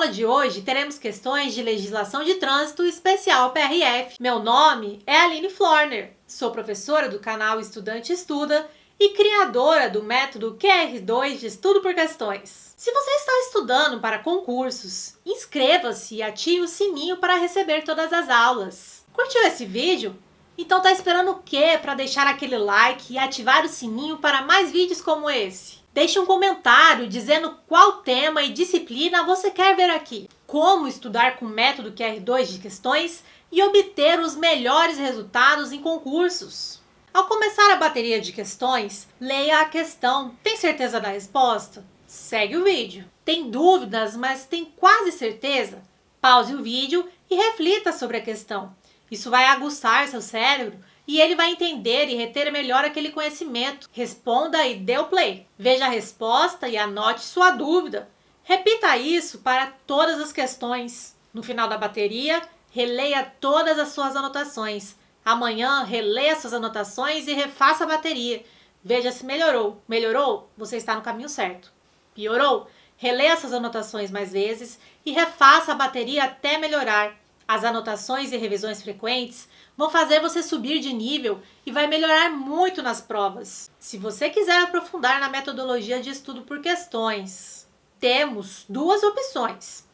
aula de hoje, teremos questões de legislação de trânsito especial PRF. Meu nome é Aline Florner, sou professora do canal Estudante Estuda e criadora do método QR2 de estudo por questões. Se você está estudando para concursos, inscreva-se e ative o sininho para receber todas as aulas. Curtiu esse vídeo? Então tá esperando o quê para deixar aquele like e ativar o sininho para mais vídeos como esse? Deixe um comentário dizendo qual tema e disciplina você quer ver aqui. Como estudar com o método QR2 de questões e obter os melhores resultados em concursos. Ao começar a bateria de questões, leia a questão. Tem certeza da resposta? Segue o vídeo. Tem dúvidas, mas tem quase certeza? Pause o vídeo e reflita sobre a questão. Isso vai aguçar seu cérebro e ele vai entender e reter melhor aquele conhecimento. Responda e dê o play. Veja a resposta e anote sua dúvida. Repita isso para todas as questões. No final da bateria, releia todas as suas anotações. Amanhã, releia suas anotações e refaça a bateria. Veja se melhorou. Melhorou? Você está no caminho certo. Piorou? Releia suas anotações mais vezes e refaça a bateria até melhorar. As anotações e revisões frequentes vão fazer você subir de nível e vai melhorar muito nas provas. Se você quiser aprofundar na metodologia de estudo por questões, temos duas opções.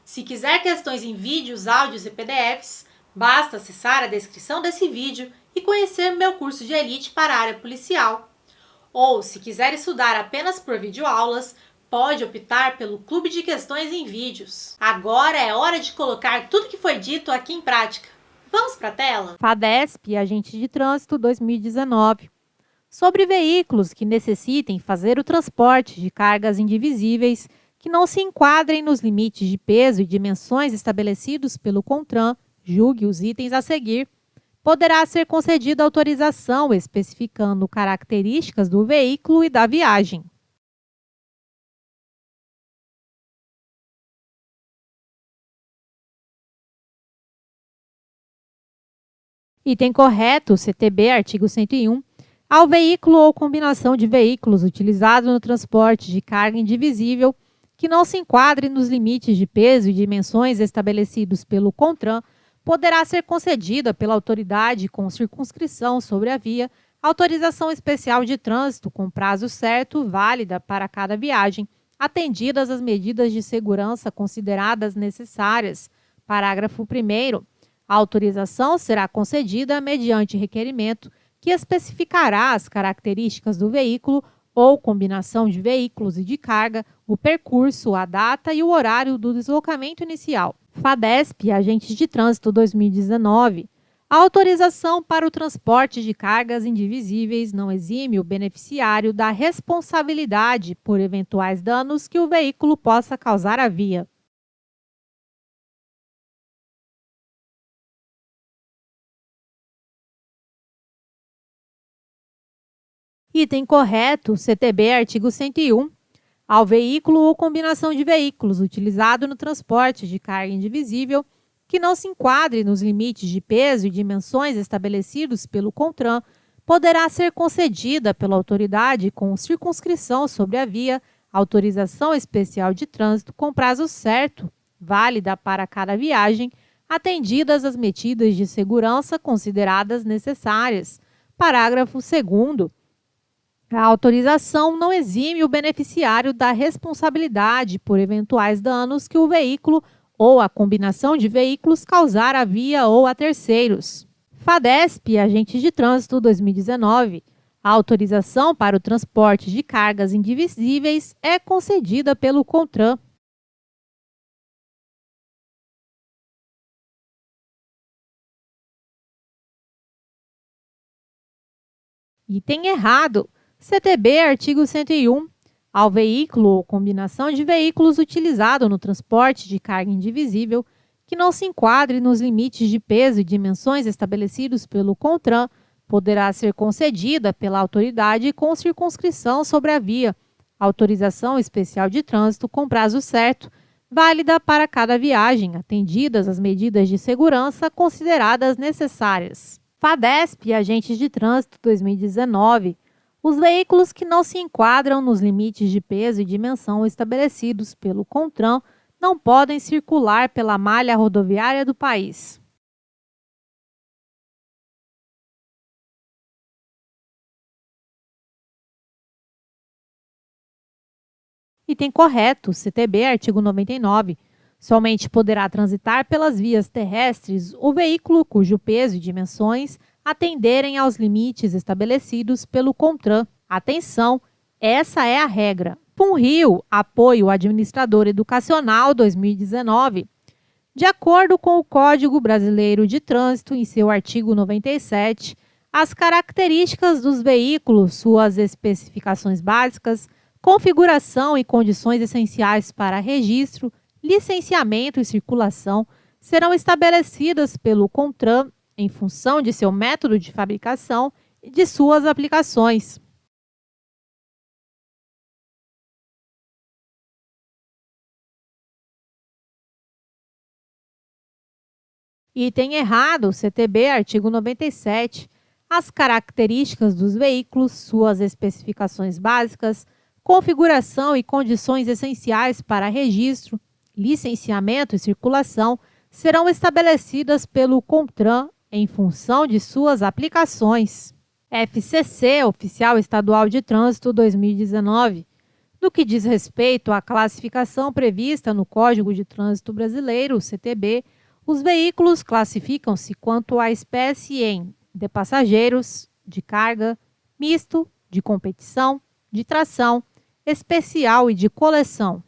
Se quiser questões em vídeos, áudios e PDFs, basta acessar a descrição desse vídeo e conhecer meu curso de elite para a área policial. Ou, se quiser estudar apenas por videoaulas, pode optar pelo Clube de Questões em Vídeos. Agora é hora de colocar tudo que foi dito aqui em prática. Vamos para a tela? FADESP, Agente de Trânsito 2019. Sobre veículos que necessitem fazer o transporte de cargas indivisíveis que não se enquadrem nos limites de peso e dimensões estabelecidos pelo CONTRAN, julgue os itens a seguir. Poderá ser concedida autorização especificando características do veículo e da viagem. Item correto, CTB, artigo 101. Ao veículo ou combinação de veículos utilizado no transporte de carga indivisível que não se enquadre nos limites de peso e dimensões estabelecidos pelo CONTRAN, poderá ser concedida pela autoridade com circunscrição sobre a via autorização especial de trânsito com prazo certo, válida para cada viagem, atendidas as medidas de segurança consideradas necessárias. Parágrafo 1º. A autorização será concedida mediante requerimento que especificará as características do veículo ou combinação de veículos e de carga, o percurso, a data e o horário do deslocamento inicial. FADESP, Agentes de Trânsito 2019. A autorização para o transporte de cargas indivisíveis não exime o beneficiário da responsabilidade por eventuais danos que o veículo possa causar à via. Item correto, CTB, artigo 101. Ao veículo ou combinação de veículos utilizado no transporte de carga indivisível que não se enquadre nos limites de peso e dimensões estabelecidos pelo CONTRAN, poderá ser concedida pela autoridade com circunscrição sobre a via autorização especial de trânsito com prazo certo, válida para cada viagem, atendidas as medidas de segurança consideradas necessárias. Parágrafo 2º. A autorização não exime o beneficiário da responsabilidade por eventuais danos que o veículo ou a combinação de veículos causar à via ou a terceiros. FADESP, Agentes de Trânsito 2019. A autorização para o transporte de cargas indivisíveis é concedida pelo CONTRAN. Item errado. CTB, artigo 101. Ao veículo ou combinação de veículos utilizado no transporte de carga indivisível que não se enquadre nos limites de peso e dimensões estabelecidos pelo CONTRAN, poderá ser concedida pela autoridade com circunscrição sobre a via autorização especial de trânsito com prazo certo, válida para cada viagem, atendidas as medidas de segurança consideradas necessárias. FADESP, Agentes de Trânsito 2019. Os veículos que não se enquadram nos limites de peso e dimensão estabelecidos pelo CONTRAN não podem circular pela malha rodoviária do país. Item correto, CTB, artigo 99. Somente poderá transitar pelas vias terrestres o veículo cujo peso e dimensões atenderem aos limites estabelecidos pelo CONTRAN. Atenção, essa é a regra. FUNRIO, Apoio Administrador Educacional 2019. De acordo com o Código Brasileiro de Trânsito, em seu artigo 97, as características dos veículos, suas especificações básicas, configuração e condições essenciais para registro, licenciamento e circulação serão estabelecidas pelo CONTRAN em função de seu método de fabricação e de suas aplicações. Item errado, CTB, artigo 97. As características dos veículos, suas especificações básicas, configuração e condições essenciais para registro, licenciamento e circulação serão estabelecidas pelo CONTRAN em função de suas aplicações. FCC, Oficial Estadual de Trânsito 2019. No que diz respeito à classificação prevista no Código de Trânsito Brasileiro, CTB, os veículos classificam-se quanto à espécie em de passageiros, de carga, misto, de competição, de tração, especial e de coleção.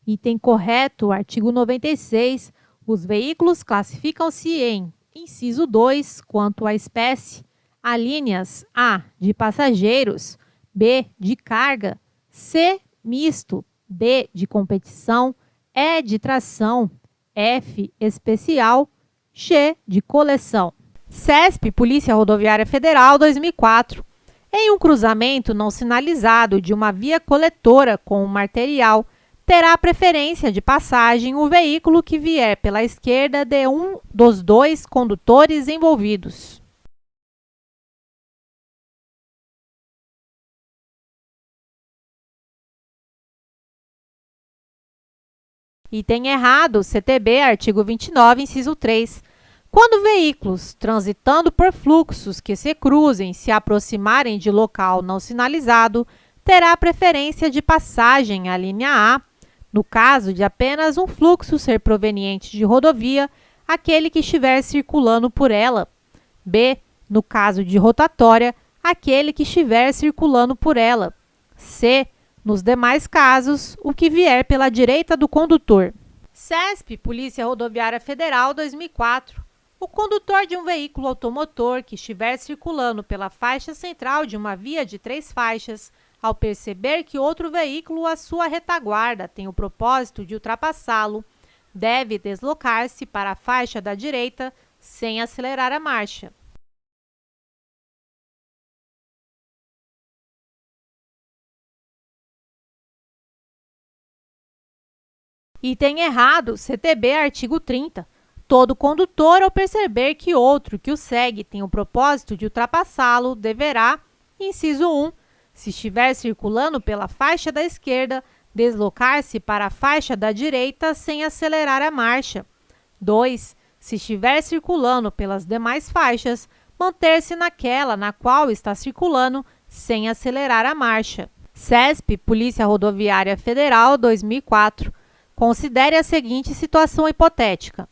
Item correto, artigo 96. Os veículos classificam-se em inciso 2, quanto à espécie, alíneas A, de passageiros, B, de carga, C, misto, D, de competição, E, de tração, F, especial, G, de coleção. CESP, Polícia Rodoviária Federal, 2004. Em um cruzamento não sinalizado de uma via coletora com uma arterial, terá preferência de passagem o veículo que vier pela esquerda de um dos dois condutores envolvidos. Item errado, CTB, artigo 29, inciso 3. Quando veículos transitando por fluxos que se cruzem se aproximarem de local não sinalizado, terá preferência de passagem à linha A, no caso de apenas um fluxo ser proveniente de rodovia, aquele que estiver circulando por ela. B, no caso de rotatória, aquele que estiver circulando por ela. C, nos demais casos, o que vier pela direita do condutor. CESP, Polícia Rodoviária Federal, 2004. O condutor de um veículo automotor que estiver circulando pela faixa central de uma via de 3 faixas, ao perceber que outro veículo à sua retaguarda tem o propósito de ultrapassá-lo, deve deslocar-se para a faixa da direita sem acelerar a marcha. Item errado, CTB, artigo 30. Todo condutor, ao perceber que outro que o segue tem o propósito de ultrapassá-lo, deverá, inciso 1, se estiver circulando pela faixa da esquerda, deslocar-se para a faixa da direita sem acelerar a marcha. 2. Se estiver circulando pelas demais faixas, manter-se naquela na qual está circulando sem acelerar a marcha. CESP, Polícia Rodoviária Federal, 2004. Considere a seguinte situação hipotética.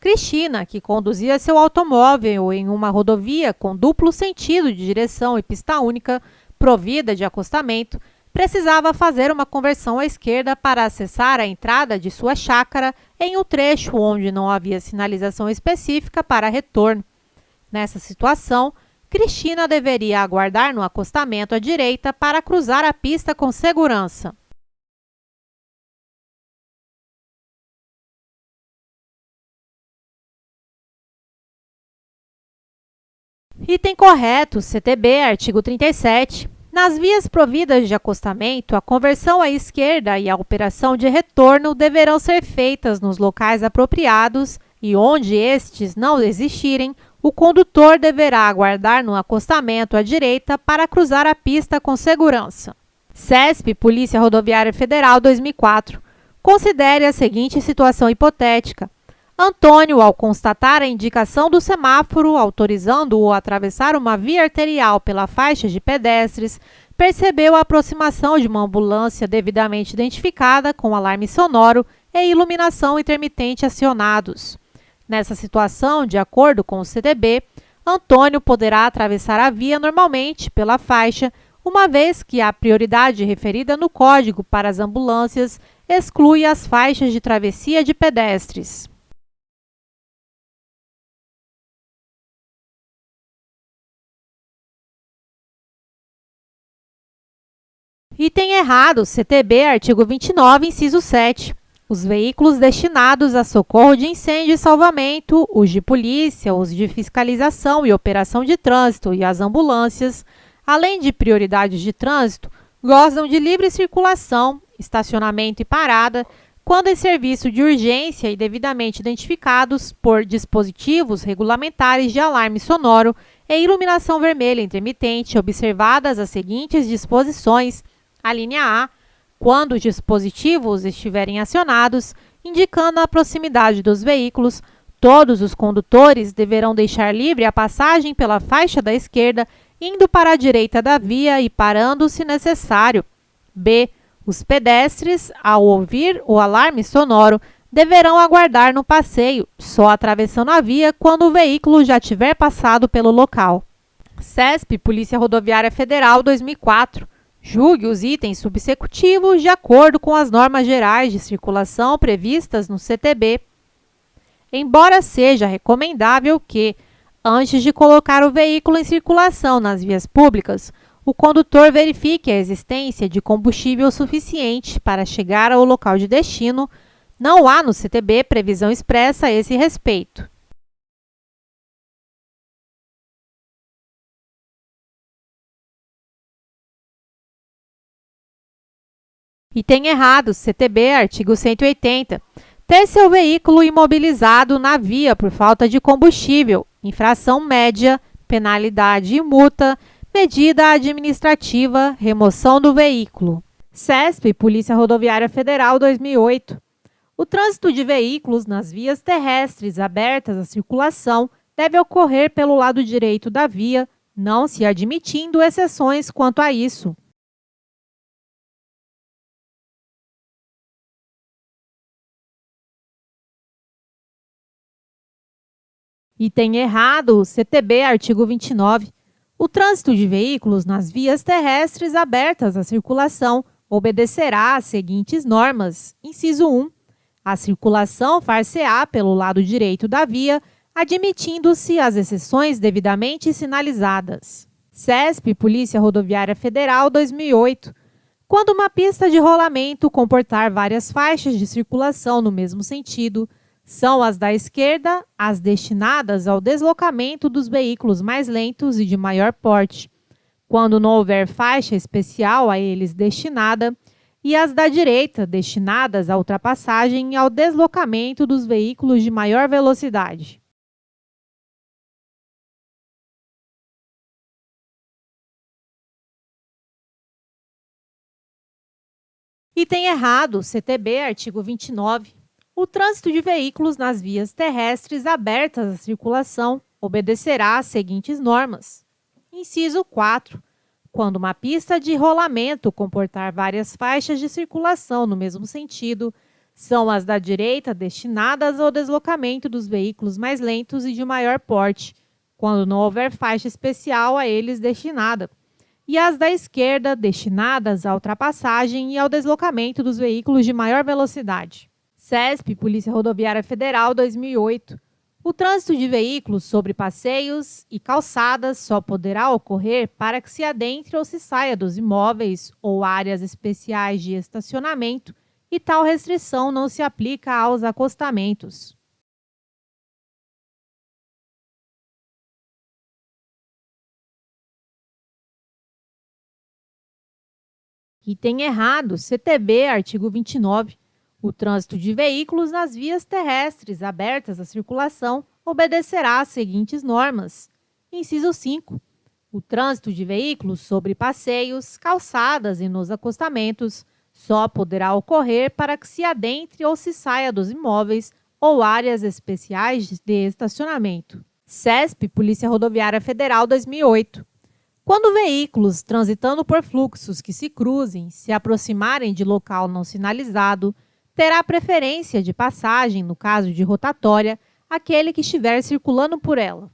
Cristina, que conduzia seu automóvel em uma rodovia com duplo sentido de direção e pista única, provida de acostamento, precisava fazer uma conversão à esquerda para acessar a entrada de sua chácara em um trecho onde não havia sinalização específica para retorno. Nessa situação, Cristina deveria aguardar no acostamento à direita para cruzar a pista com segurança. Item correto, CTB, artigo 37. Nas vias providas de acostamento, a conversão à esquerda e a operação de retorno deverão ser feitas nos locais apropriados e, onde estes não existirem, o condutor deverá aguardar no acostamento à direita para cruzar a pista com segurança. CESP, Polícia Rodoviária Federal, 2004. Considere a seguinte situação hipotética. Antônio, ao constatar a indicação do semáforo autorizando-o a atravessar uma via arterial pela faixa de pedestres, percebeu a aproximação de uma ambulância devidamente identificada com alarme sonoro e iluminação intermitente acionados. Nessa situação, de acordo com o CTB, Antônio poderá atravessar a via normalmente pela faixa, uma vez que a prioridade referida no Código para as ambulâncias exclui as faixas de travessia de pedestres. Item errado, CTB, artigo 29, inciso 7. Os veículos destinados a socorro de incêndio e salvamento, os de polícia, os de fiscalização e operação de trânsito e as ambulâncias, além de prioridades de trânsito, gozam de livre circulação, estacionamento e parada, quando em serviço de urgência e devidamente identificados por dispositivos regulamentares de alarme sonoro e iluminação vermelha intermitente, observadas as seguintes disposições. A linha A, quando os dispositivos estiverem acionados, indicando a proximidade dos veículos, todos os condutores deverão deixar livre a passagem pela faixa da esquerda, indo para a direita da via e parando se necessário. B. Os pedestres, ao ouvir o alarme sonoro, deverão aguardar no passeio, só atravessando a via quando o veículo já tiver passado pelo local. CESP, Polícia Rodoviária Federal, 2004. Julgue os itens subsecutivos de acordo com as normas gerais de circulação previstas no CTB. Embora seja recomendável que, antes de colocar o veículo em circulação nas vias públicas, o condutor verifique a existência de combustível suficiente para chegar ao local de destino, não há no CTB previsão expressa a esse respeito. Item errado, CTB, artigo 180. Ter seu veículo imobilizado na via por falta de combustível, infração média, penalidade e multa, medida administrativa, remoção do veículo. CESP, Polícia Rodoviária Federal, 2008. O trânsito de veículos nas vias terrestres abertas à circulação deve ocorrer pelo lado direito da via, não se admitindo exceções quanto a isso. Item errado, CTB, artigo 29. O trânsito de veículos nas vias terrestres abertas à circulação obedecerá às seguintes normas. Inciso 1. A circulação far-se-á pelo lado direito da via, admitindo-se as exceções devidamente sinalizadas. CESP, Polícia Rodoviária Federal, 2008. Quando uma pista de rolamento comportar várias faixas de circulação no mesmo sentido, são as da esquerda as destinadas ao deslocamento dos veículos mais lentos e de maior porte, quando não houver faixa especial a eles destinada, e as da direita destinadas à ultrapassagem e ao deslocamento dos veículos de maior velocidade. Item errado, CTB, artigo 29. O trânsito de veículos nas vias terrestres abertas à circulação obedecerá às seguintes normas. Inciso 4. Quando uma pista de rolamento comportar várias faixas de circulação no mesmo sentido, são as da direita destinadas ao deslocamento dos veículos mais lentos e de maior porte, quando não houver faixa especial a eles destinada, e as da esquerda destinadas à ultrapassagem e ao deslocamento dos veículos de maior velocidade. CESP, Polícia Rodoviária Federal, 2008. O trânsito de veículos sobre passeios e calçadas só poderá ocorrer para que se adentre ou se saia dos imóveis ou áreas especiais de estacionamento, e tal restrição não se aplica aos acostamentos. Item errado, CTB, artigo 29. O trânsito de veículos nas vias terrestres abertas à circulação obedecerá às seguintes normas. Inciso 5. O trânsito de veículos sobre passeios, calçadas e nos acostamentos só poderá ocorrer para que se adentre ou se saia dos imóveis ou áreas especiais de estacionamento. CESP, Polícia Rodoviária Federal, 2008. Quando veículos transitando por fluxos que se cruzem se aproximarem de local não sinalizado, terá preferência de passagem, no caso de rotatória, aquele que estiver circulando por ela.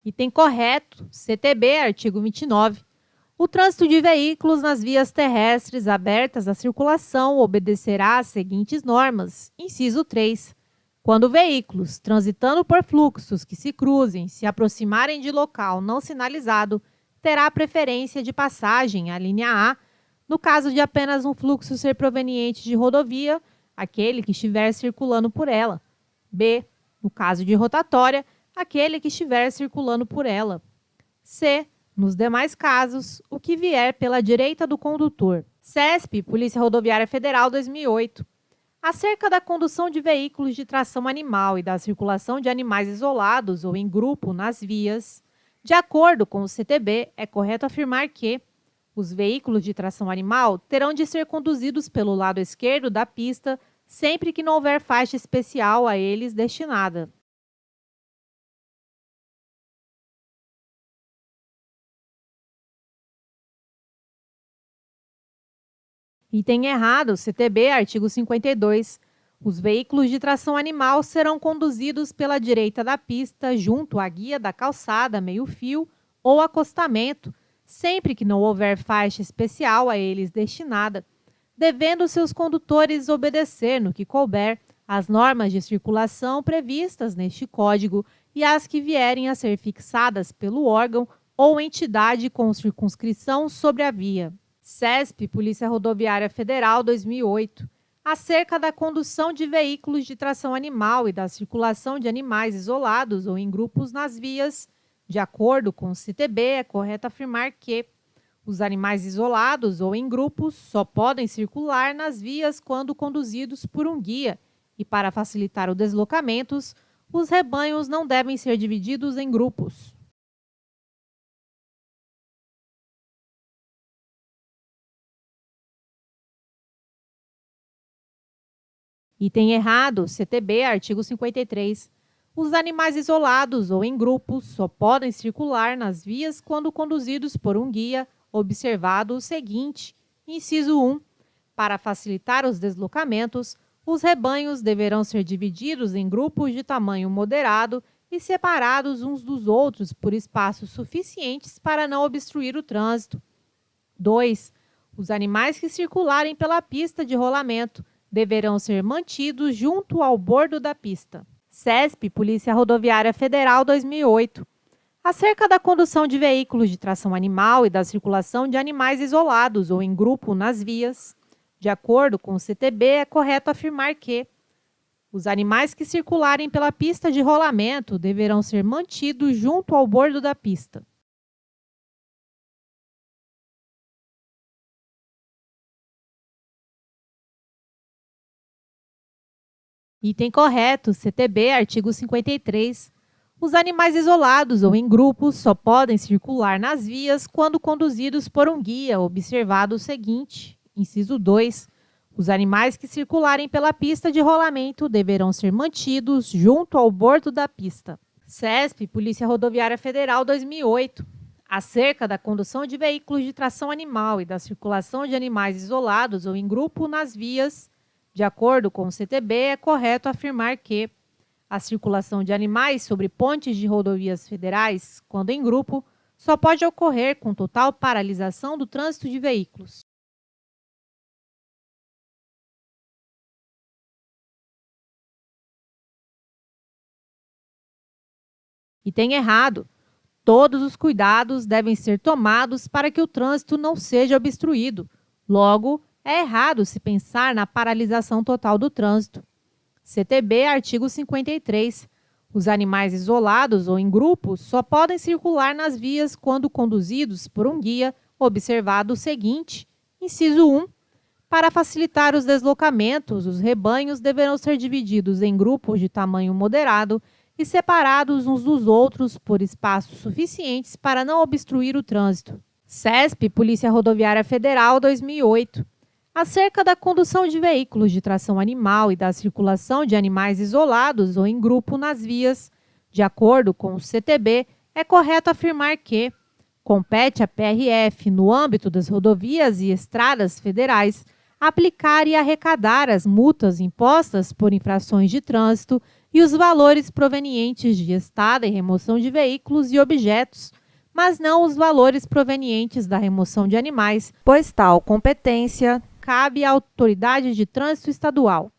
Item correto, CTB, artigo 29. O trânsito de veículos nas vias terrestres abertas à circulação obedecerá às seguintes normas. Inciso 3. Quando veículos transitando por fluxos que se cruzem se aproximarem de local não sinalizado, terá preferência de passagem, a linha A, no caso de apenas um fluxo ser proveniente de rodovia, aquele que estiver circulando por ela. B. No caso de rotatória, aquele que estiver circulando por ela. C. Nos demais casos, o que vier pela direita do condutor. CESP, Polícia Rodoviária Federal, 2008. Acerca da condução de veículos de tração animal e da circulação de animais isolados ou em grupo nas vias, de acordo com o CTB, é correto afirmar que os veículos de tração animal terão de ser conduzidos pelo lado esquerdo da pista sempre que não houver faixa especial a eles destinada. Item errado, CTB, artigo 52. Os veículos de tração animal serão conduzidos pela direita da pista junto à guia da calçada, meio-fio ou acostamento, sempre que não houver faixa especial a eles destinada, devendo seus condutores obedecer, no que couber, às normas de circulação previstas neste Código e às que vierem a ser fixadas pelo órgão ou entidade com circunscrição sobre a via. CESP, Polícia Rodoviária Federal, 2008. Acerca da condução de veículos de tração animal e da circulação de animais isolados ou em grupos nas vias, de acordo com o CTB, é correto afirmar que os animais isolados ou em grupos só podem circular nas vias quando conduzidos por um guia e, para facilitar o deslocamento, os rebanhos não devem ser divididos em grupos. Item errado, CTB, artigo 53. Os animais isolados ou em grupos só podem circular nas vias quando conduzidos por um guia, observado o seguinte, inciso 1. Para facilitar os deslocamentos, os rebanhos deverão ser divididos em grupos de tamanho moderado e separados uns dos outros por espaços suficientes para não obstruir o trânsito. 2. Os animais que circularem pela pista de rolamento deverão ser mantidos junto ao bordo da pista. CESP, Polícia Rodoviária Federal, 2008. Acerca da condução de veículos de tração animal e da circulação de animais isolados ou em grupo nas vias, de acordo com o CTB, é correto afirmar que os animais que circularem pela pista de rolamento deverão ser mantidos junto ao bordo da pista. Item correto, CTB, artigo 53. Os animais isolados ou em grupos só podem circular nas vias quando conduzidos por um guia, observado o seguinte, inciso 2. Os animais que circularem pela pista de rolamento deverão ser mantidos junto ao bordo da pista. CESP, Polícia Rodoviária Federal, 2008. Acerca da condução de veículos de tração animal e da circulação de animais isolados ou em grupo nas vias, de acordo com o CTB, é correto afirmar que a circulação de animais sobre pontes de rodovias federais, quando em grupo, só pode ocorrer com total paralisação do trânsito de veículos. Item errado. Todos os cuidados devem ser tomados para que o trânsito não seja obstruído. Logo, é errado se pensar na paralisação total do trânsito. CTB, artigo 53. Os animais isolados ou em grupos só podem circular nas vias quando conduzidos por um guia, observado o seguinte: inciso 1. Para facilitar os deslocamentos, os rebanhos deverão ser divididos em grupos de tamanho moderado e separados uns dos outros por espaços suficientes para não obstruir o trânsito. CESP, Polícia Rodoviária Federal, 2008. Acerca da condução de veículos de tração animal e da circulação de animais isolados ou em grupo nas vias, de acordo com o CTB, é correto afirmar que compete à PRF, no âmbito das rodovias e estradas federais, aplicar e arrecadar as multas impostas por infrações de trânsito e os valores provenientes de estada e remoção de veículos e objetos, mas não os valores provenientes da remoção de animais, pois tal competência cabe à Autoridade de Trânsito Estadual.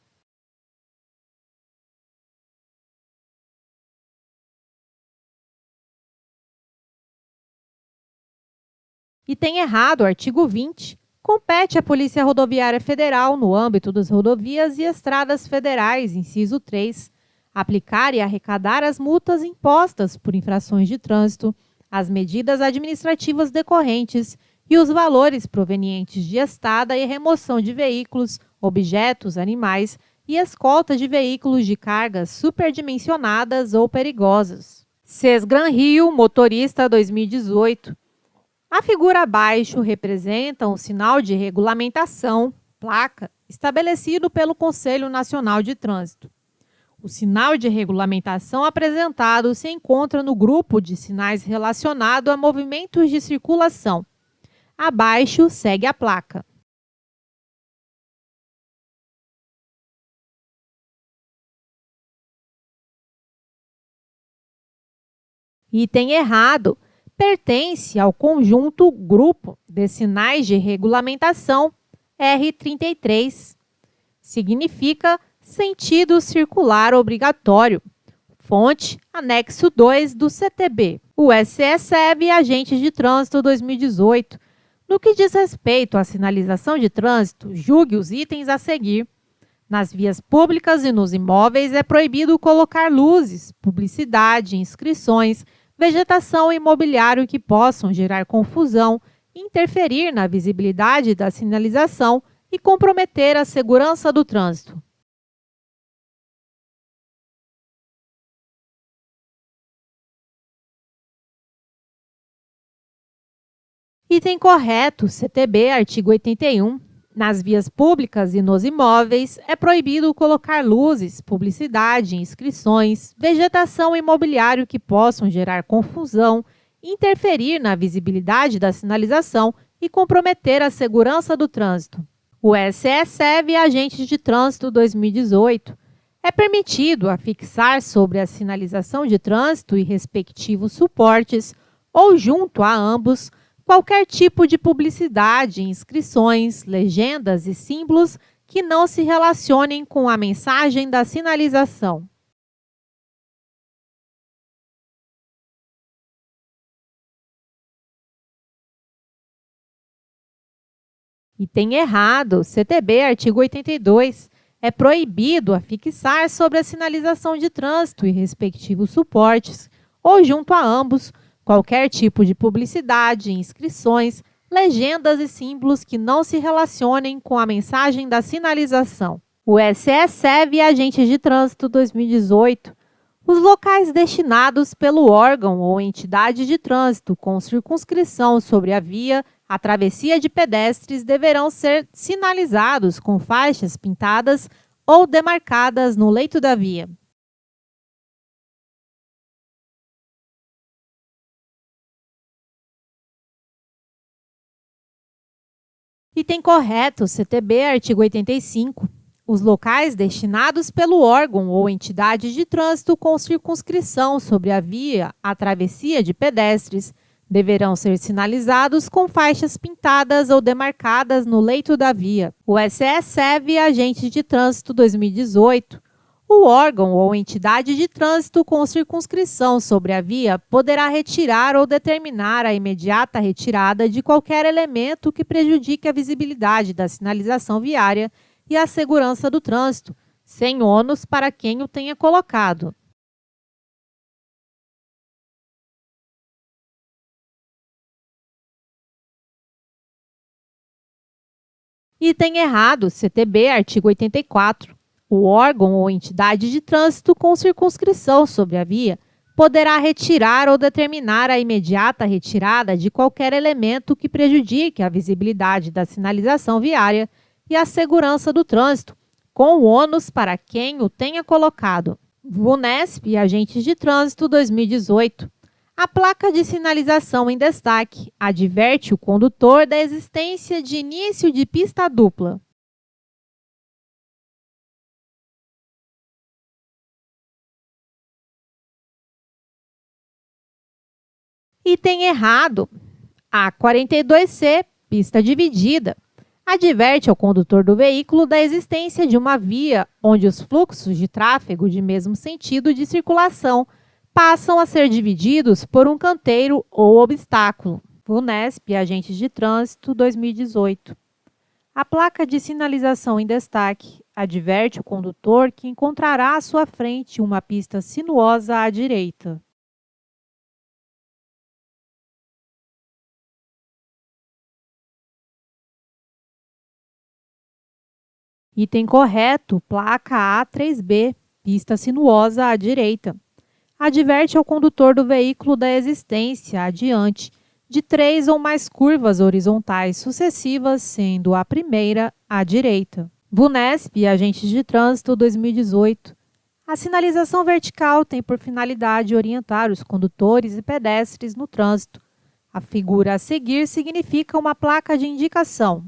Item errado, artigo 20. Compete à Polícia Rodoviária Federal, no âmbito das rodovias e estradas federais, inciso 3, aplicar e arrecadar as multas impostas por infrações de trânsito, as medidas administrativas decorrentes e os valores provenientes de estada e remoção de veículos, objetos, animais e escolta de veículos de cargas superdimensionadas ou perigosas. Sesgran Rio, motorista 2018. A figura abaixo representa um sinal de regulamentação, placa, estabelecido pelo Conselho Nacional de Trânsito. O sinal de regulamentação apresentado se encontra no grupo de sinais relacionado a movimentos de circulação. Abaixo segue a placa. Item errado. Pertence ao conjunto grupo de sinais de regulamentação R33. Significa sentido circular obrigatório. Fonte, anexo 2 do CTB. O SCSEB e Agentes de Trânsito 2018. No que diz respeito à sinalização de trânsito, julgue os itens a seguir. Nas vias públicas e nos imóveis é proibido colocar luzes, publicidade, inscrições, vegetação e mobiliário que possam gerar confusão, interferir na visibilidade da sinalização e comprometer a segurança do trânsito. Item correto, CTB, artigo 81. Nas vias públicas e nos imóveis, é proibido colocar luzes, publicidade, inscrições, vegetação e mobiliário que possam gerar confusão, interferir na visibilidade da sinalização e comprometer a segurança do trânsito. O SCSEB e Agentes de Trânsito 2018. É permitido afixar sobre a sinalização de trânsito e respectivos suportes, ou junto a ambos, qualquer tipo de publicidade, inscrições, legendas e símbolos que não se relacionem com a mensagem da sinalização. Item errado, CTB, artigo 82. É proibido afixar sobre a sinalização de trânsito e respectivos suportes, ou junto a ambos, qualquer tipo de publicidade, inscrições, legendas e símbolos que não se relacionem com a mensagem da sinalização. O SCSEB e Agentes de Trânsito 2018. Os locais destinados pelo órgão ou entidade de trânsito com circunscrição sobre a via, a travessia de pedestres deverão ser sinalizados com faixas pintadas ou demarcadas no leito da via. Item correto, CTB, artigo 85. Os locais destinados pelo órgão ou entidade de trânsito com circunscrição sobre a via, a travessia de pedestres, deverão ser sinalizados com faixas pintadas ou demarcadas no leito da via. O SCSEB e Agentes de Trânsito 2018. O órgão ou entidade de trânsito com circunscrição sobre a via poderá retirar ou determinar a imediata retirada de qualquer elemento que prejudique a visibilidade da sinalização viária e a segurança do trânsito, sem ônus para quem o tenha colocado. Item errado, CTB, artigo 84. O órgão ou entidade de trânsito com circunscrição sobre a via poderá retirar ou determinar a imediata retirada de qualquer elemento que prejudique a visibilidade da sinalização viária e a segurança do trânsito, com ônus para quem o tenha colocado. VUNESP, Agentes de Trânsito 2018. A placa de sinalização em destaque adverte o condutor da existência de início de pista dupla. Item errado. A 42C, pista dividida, adverte ao condutor do veículo da existência de uma via onde os fluxos de tráfego de mesmo sentido de circulação passam a ser divididos por um canteiro ou obstáculo. VUNESP, Agentes de Trânsito 2018. A placa de sinalização em destaque adverte o condutor que encontrará à sua frente uma pista sinuosa à direita. Item correto, placa A3B, pista sinuosa à direita. Adverte ao condutor do veículo da existência, adiante, de 3 ou mais curvas horizontais sucessivas, sendo a primeira à direita. VUNESP, Agentes de Trânsito 2018. A sinalização vertical tem por finalidade orientar os condutores e pedestres no trânsito. A figura a seguir significa uma placa de indicação.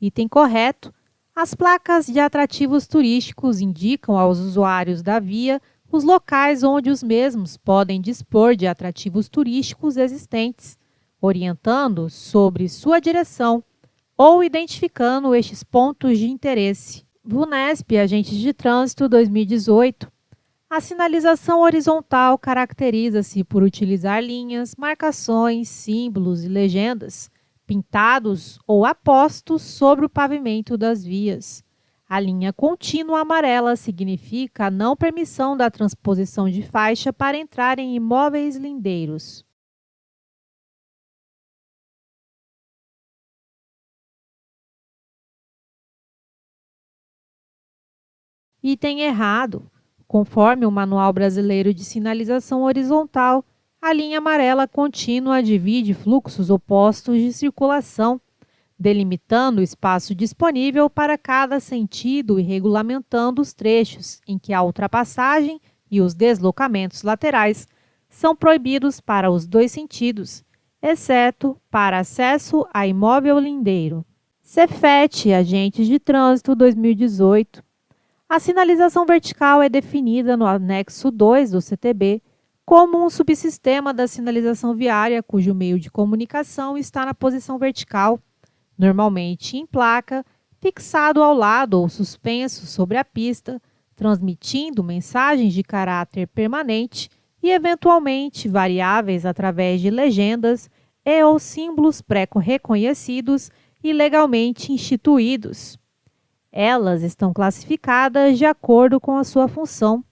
Item correto. As placas de atrativos turísticos indicam aos usuários da via os locais onde os mesmos podem dispor de atrativos turísticos existentes, orientando sobre sua direção ou identificando estes pontos de interesse. VUNESP, Agentes de Trânsito 2018. A sinalização horizontal caracteriza-se por utilizar linhas, marcações, símbolos e legendas pintados ou apostos sobre o pavimento das vias. A linha contínua amarela significa a não permissão da transposição de faixa para entrar em imóveis lindeiros. Item errado. Conforme o Manual Brasileiro de Sinalização Horizontal, a linha amarela contínua divide fluxos opostos de circulação, delimitando o espaço disponível para cada sentido e regulamentando os trechos em que a ultrapassagem e os deslocamentos laterais são proibidos para os dois sentidos, exceto para acesso a imóvel lindeiro. Cefet, Agentes de Trânsito 2018. A sinalização vertical é definida no anexo 2 do CTB como um subsistema da sinalização viária cujo meio de comunicação está na posição vertical, normalmente em placa, fixado ao lado ou suspenso sobre a pista, transmitindo mensagens de caráter permanente e, eventualmente, variáveis através de legendas e ou símbolos pré-reconhecidos e legalmente instituídos. Elas estão classificadas de acordo com a sua função.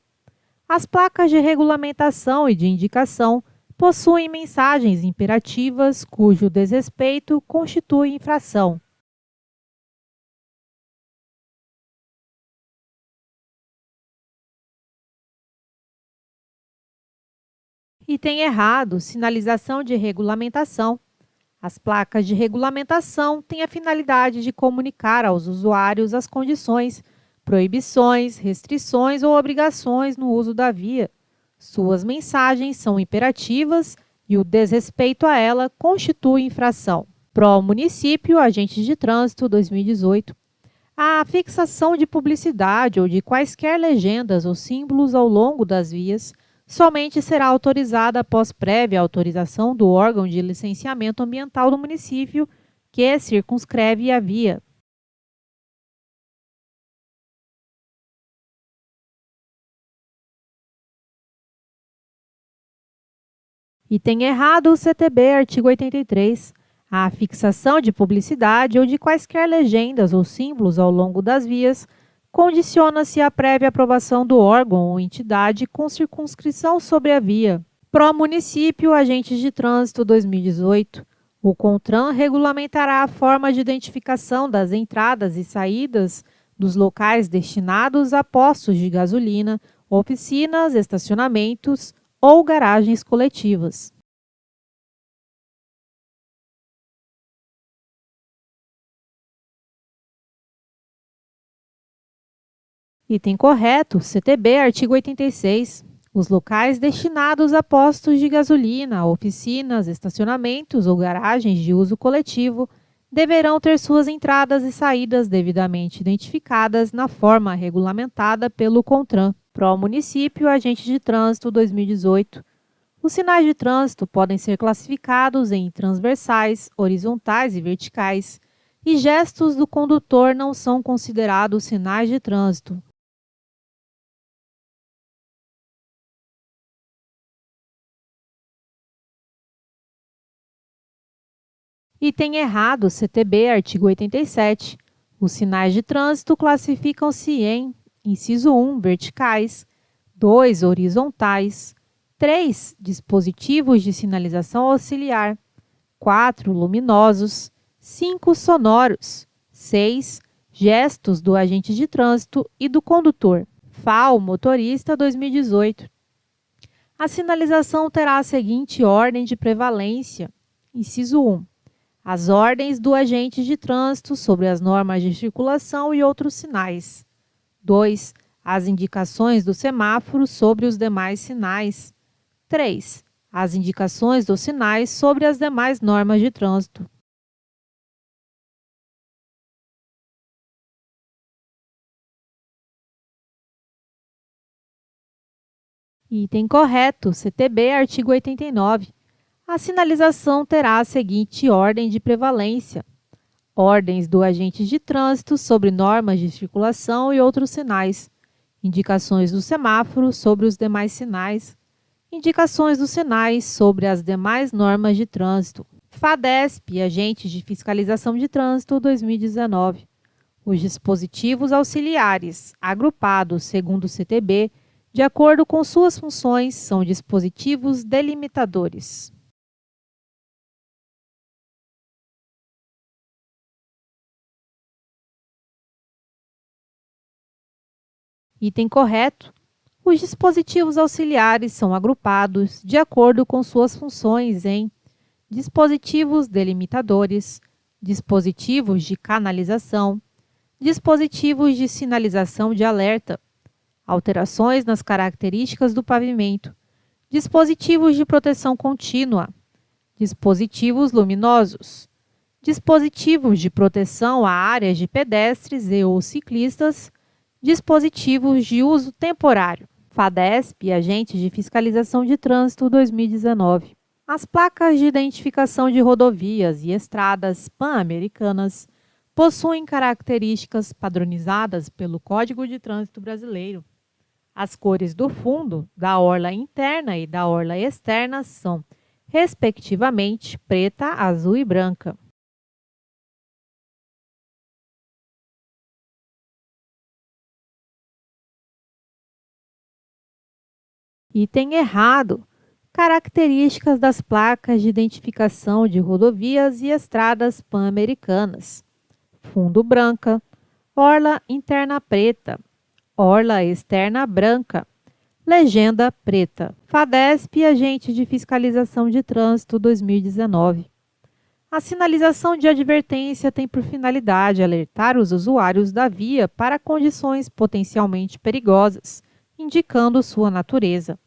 As placas de regulamentação e de indicação possuem mensagens imperativas cujo desrespeito constitui infração. Item errado, sinalização de regulamentação. As placas de regulamentação têm a finalidade de comunicar aos usuários as condições, proibições, restrições ou obrigações no uso da via. Suas mensagens são imperativas e o desrespeito a ela constitui infração. Pro Município, Agentes de Trânsito 2018. A fixação de publicidade ou de quaisquer legendas ou símbolos ao longo das vias somente será autorizada após prévia autorização do órgão de licenciamento ambiental do município que circunscreve a via. Item errado, CTB, artigo 83. A fixação de publicidade ou de quaisquer legendas ou símbolos ao longo das vias condiciona-se à prévia aprovação do órgão ou entidade com circunscrição sobre a via. Pró-Município, Agentes de Trânsito 2018. O CONTRAN regulamentará a forma de identificação das entradas e saídas dos locais destinados a postos de gasolina, oficinas, estacionamentos ou garagens coletivas. Item correto, CTB, artigo 86. Os locais destinados a postos de gasolina, oficinas, estacionamentos ou garagens de uso coletivo deverão ter suas entradas e saídas devidamente identificadas na forma regulamentada pelo CONTRAN. Pró-Município, Agente de Trânsito 2018. Os sinais de trânsito podem ser classificados em transversais, horizontais e verticais, e gestos do condutor não são considerados sinais de trânsito. Item errado, CTB, artigo 87. Os sinais de trânsito classificam-se em: inciso 1, verticais, 2, horizontais, 3, dispositivos de sinalização auxiliar, 4, luminosos, 5, sonoros, 6, gestos do agente de trânsito e do condutor. FAO, motorista 2018. A sinalização terá a seguinte ordem de prevalência. Inciso 1. As ordens do agente de trânsito sobre as normas de circulação e outros sinais. 2. As indicações do semáforo sobre os demais sinais. 3. As indicações dos sinais sobre as demais normas de trânsito. Item correto, CTB, artigo 89. A sinalização terá a seguinte ordem de prevalência: ordens do agente de trânsito sobre normas de circulação e outros sinais, indicações do semáforo sobre os demais sinais, indicações dos sinais sobre as demais normas de trânsito. FADESP, Agente de Fiscalização de Trânsito 2019. Os dispositivos auxiliares, agrupados segundo o CTB, de acordo com suas funções, são dispositivos delimitadores. Item correto. Os dispositivos auxiliares são agrupados de acordo com suas funções em dispositivos delimitadores, dispositivos de canalização, dispositivos de sinalização de alerta, alterações nas características do pavimento, dispositivos de proteção contínua, dispositivos luminosos, dispositivos de proteção a áreas de pedestres e ou ciclistas, dispositivos de uso temporário. FADESP, Agente de Fiscalização de Trânsito 2019. As placas de identificação de rodovias e estradas pan-americanas possuem características padronizadas pelo Código de Trânsito Brasileiro. As cores do fundo, da orla interna e da orla externa são, respectivamente, preta, azul e branca. Item errado. Características das placas de identificação de rodovias e estradas pan-americanas. Fundo branca, orla interna preta, orla externa branca, legenda preta. FADESP, Agente de Fiscalização de Trânsito 2019. A sinalização de advertência tem por finalidade alertar os usuários da via para condições potencialmente perigosas, indicando sua natureza.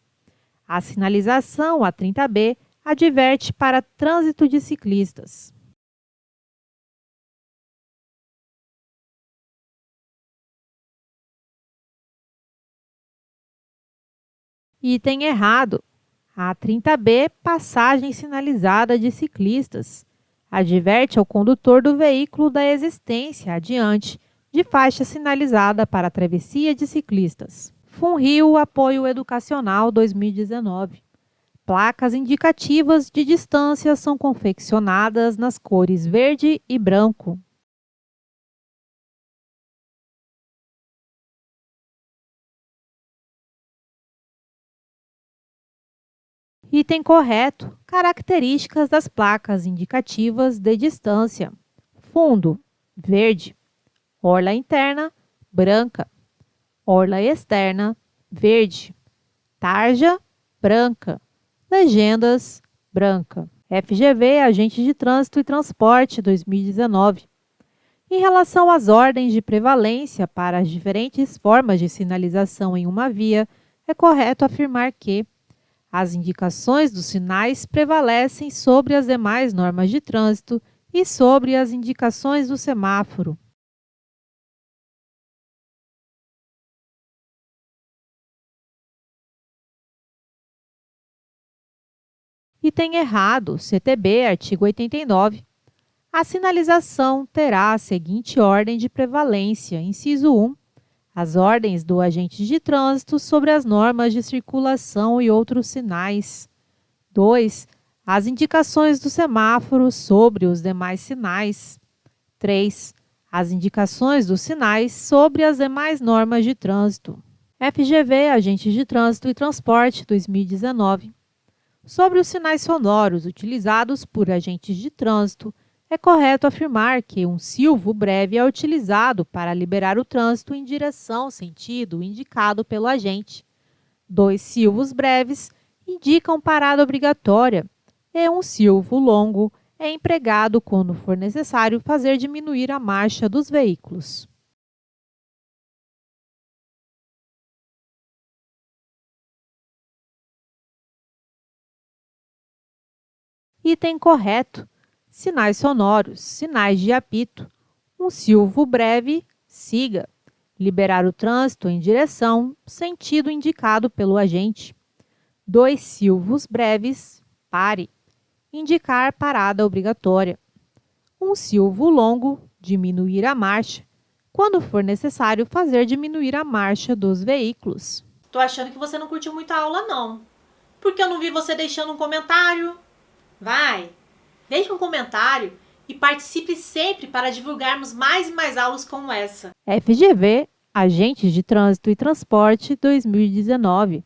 A sinalização A30B adverte para trânsito de ciclistas. Item errado. A30B, passagem sinalizada de ciclistas. Adverte ao condutor do veículo da existência, adiante, de faixa sinalizada para travessia de ciclistas. FUNRIO, Apoio Educacional 2019. Placas indicativas de distância são confeccionadas nas cores verde e branco. Item correto. Características das placas indicativas de distância. Fundo, verde. Orla interna, branca. Orla externa, verde. Tarja, branca. Legendas, branca. FGV, Agente de Trânsito e Transporte, 2019. Em relação às ordens de prevalência para as diferentes formas de sinalização em uma via, é correto afirmar que as indicações dos sinais prevalecem sobre as demais normas de trânsito e sobre as indicações do semáforo. Item errado, CTB, artigo 89. A sinalização terá a seguinte ordem de prevalência. Inciso 1. As ordens do agente de trânsito sobre as normas de circulação e outros sinais. 2. As indicações do semáforo sobre os demais sinais. 3. As indicações dos sinais sobre as demais normas de trânsito. FGV, Agente de Trânsito e Transporte, 2019. Sobre os sinais sonoros utilizados por agentes de trânsito, é correto afirmar que um silvo breve é utilizado para liberar o trânsito em direção sentido indicado pelo agente. 2 silvos breves indicam parada obrigatória e um silvo longo é empregado quando for necessário fazer diminuir a marcha dos veículos. Item correto. Sinais sonoros, sinais de apito. Um silvo breve, siga. Liberar o trânsito em direção, sentido indicado pelo agente. 2 silvos breves, pare. Indicar parada obrigatória. Um silvo longo, diminuir a marcha. Quando for necessário fazer diminuir a marcha dos veículos. Tô achando que você não curtiu muito a aula, não. Porque eu não vi você deixando um comentário. Vai, deixe um comentário e participe sempre para divulgarmos mais e mais aulas como essa. FGV, Agentes de Trânsito e Transporte, 2019.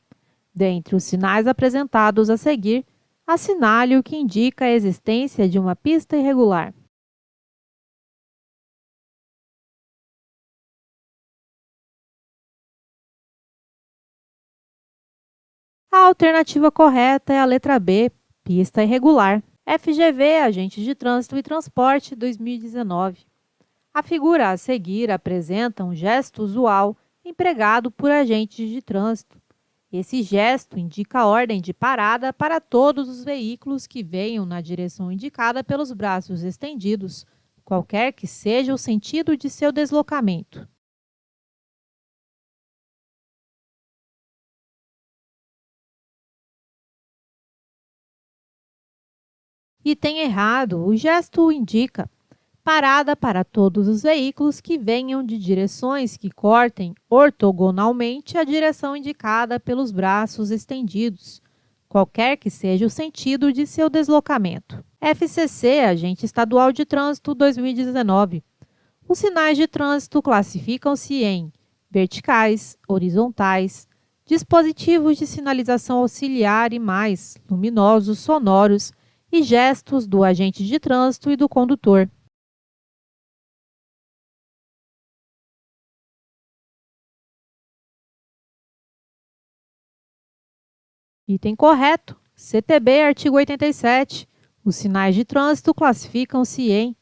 Dentre os sinais apresentados a seguir, assinale o que indica a existência de uma pista irregular. A alternativa correta é a letra B, pista irregular. FGV, Agente de Trânsito e Transporte, 2019. A figura a seguir apresenta um gesto usual empregado por agentes de trânsito. Esse gesto indica a ordem de parada para todos os veículos que venham na direção indicada pelos braços estendidos, qualquer que seja o sentido de seu deslocamento. Item errado, o gesto indica parada para todos os veículos que venham de direções que cortem ortogonalmente a direção indicada pelos braços estendidos, qualquer que seja o sentido de seu deslocamento. FCC, Agente Estadual de Trânsito, 2019. Os sinais de trânsito classificam-se em verticais, horizontais, dispositivos de sinalização auxiliar e mais, luminosos, sonoros, e gestos do agente de trânsito e do condutor. Item correto. CTB, artigo 87. Os sinais de trânsito classificam-se em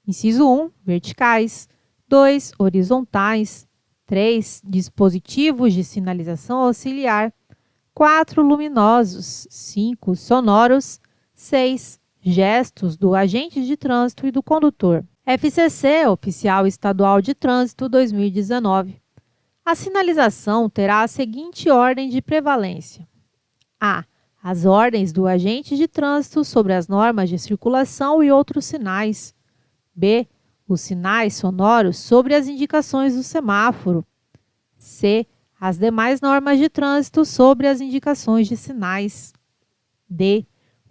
inciso 1, verticais, 2, horizontais, 3, dispositivos de sinalização auxiliar, 4, luminosos, 5, sonoros, 6. Gestos do agente de trânsito e do condutor. FCC, Oficial Estadual de Trânsito, 2019. A sinalização terá a seguinte ordem de prevalência. A. As ordens do agente de trânsito sobre as normas de circulação e outros sinais. B. Os sinais sonoros sobre as indicações do semáforo. C. As demais normas de trânsito sobre as indicações de sinais. D.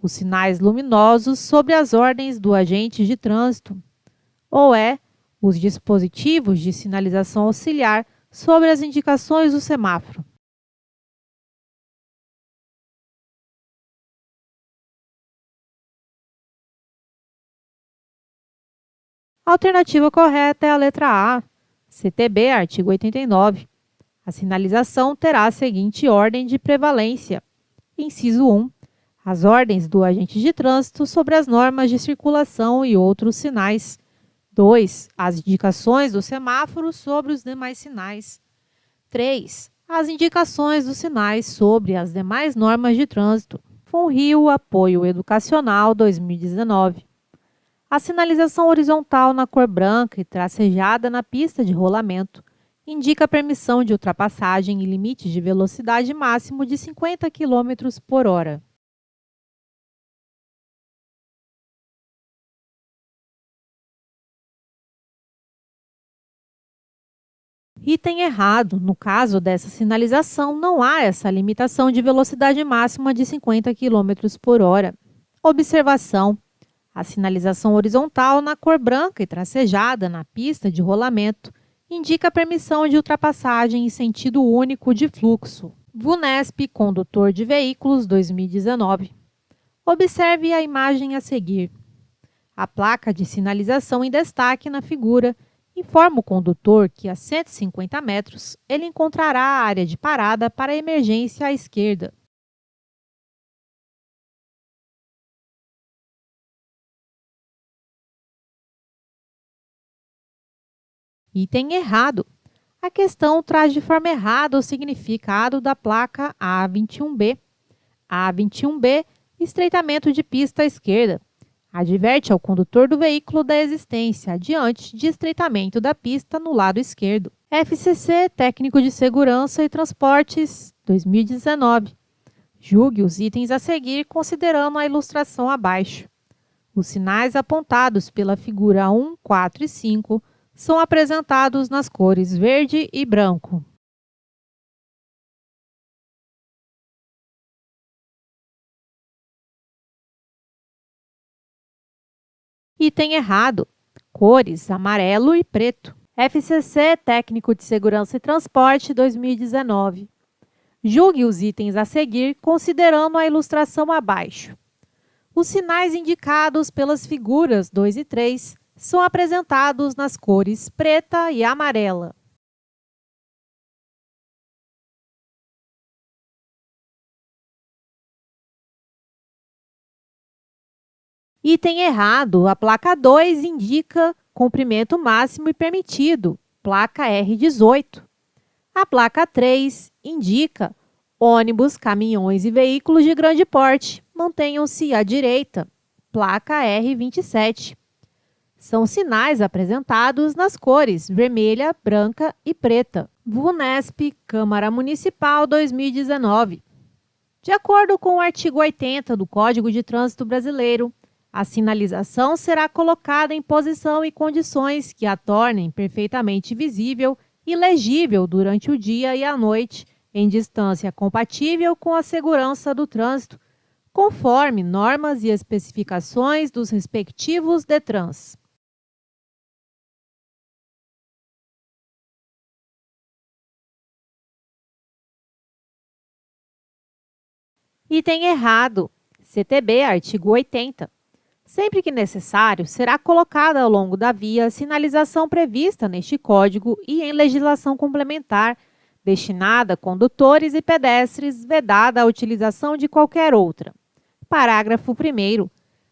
Os sinais luminosos sobre as ordens do agente de trânsito. Ou E. Os dispositivos de sinalização auxiliar sobre as indicações do semáforo. A alternativa correta é a letra A, CTB, artigo 89. A sinalização terá a seguinte ordem de prevalência. Inciso 1. As ordens do agente de trânsito sobre as normas de circulação e outros sinais. 2. As indicações do semáforo sobre os demais sinais. 3. As indicações dos sinais sobre as demais normas de trânsito. FUNRIO Apoio Educacional 2019. A sinalização horizontal na cor branca e tracejada na pista de rolamento indica a permissão de ultrapassagem e limite de velocidade máximo de 50 km por hora. Item errado. No caso dessa sinalização, não há essa limitação de velocidade máxima de 50 km por hora. Observação. A sinalização horizontal na cor branca e tracejada na pista de rolamento indica a permissão de ultrapassagem em sentido único de fluxo. VUNESP, Condutor de Veículos 2019. Observe a imagem a seguir. A placa de sinalização em destaque na figura informa o condutor que a 150 metros ele encontrará a área de parada para emergência à esquerda. Item errado. A questão traz de forma errada o significado da placa A21B. A21B, estreitamento de pista à esquerda. Adverte ao condutor do veículo da existência adiante de estreitamento da pista no lado esquerdo. FCC, Técnico de Segurança e Transportes, 2019. Julgue os itens a seguir considerando a ilustração abaixo. Os sinais apontados pela figura 1, 4 e 5 são apresentados nas cores verde e branco. Item errado. Cores amarelo e preto. FCC, Técnico de Segurança e Transporte, 2019. Julgue os itens a seguir considerando a ilustração abaixo. Os sinais indicados pelas figuras 2 e 3 são apresentados nas cores preta e amarela. Item errado. A placa 2 indica comprimento máximo e permitido, placa R18. A placa 3 indica ônibus, caminhões e veículos de grande porte, mantenham-se à direita, placa R27. São sinais apresentados nas cores vermelha, branca e preta. VUNESP, Câmara Municipal 2019. De acordo com o artigo 80 do Código de Trânsito Brasileiro, a sinalização será colocada em posição e condições que a tornem perfeitamente visível e legível durante o dia e a noite, em distância compatível com a segurança do trânsito, conforme normas e especificações dos respectivos DETRANS. Item errado. CTB, artigo 80. Sempre que necessário, será colocada ao longo da via sinalização prevista neste Código e em legislação complementar, destinada a condutores e pedestres, vedada a utilização de qualquer outra. Parágrafo 1º.